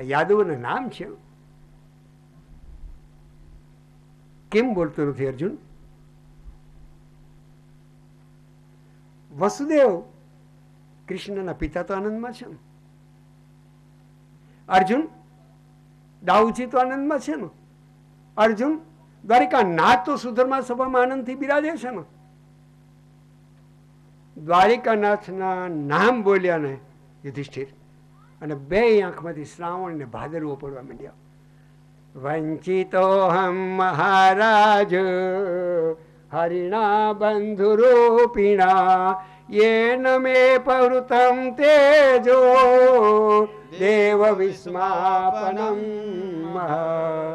યાદવનું નામ છે. કેમ બોલતો નથી અર્જુન? વસુદેવ કૃષ્ણના પિતા તો આનંદમાં છે ને. અર્જુન દાઉજી તો આનંદમાં છે ને. અર્જુન દ્વારિકા નાથ તો સુધર્મા સભામાં આનંદથી બિરાજે છે ને. દ્વારિકાનાથના નામ બોલ્યા ને યુધિષ્ઠિર, અને બે આંખમાંથી શ્રાવણ ને ભાદરવો પડવા માંડ્યા. વંચિતો હમ મહારાજ હરિણા બંધુરૂપિણા યેન મે પવૃતમ તેજો દેવ વિસ્માપનમ મહા.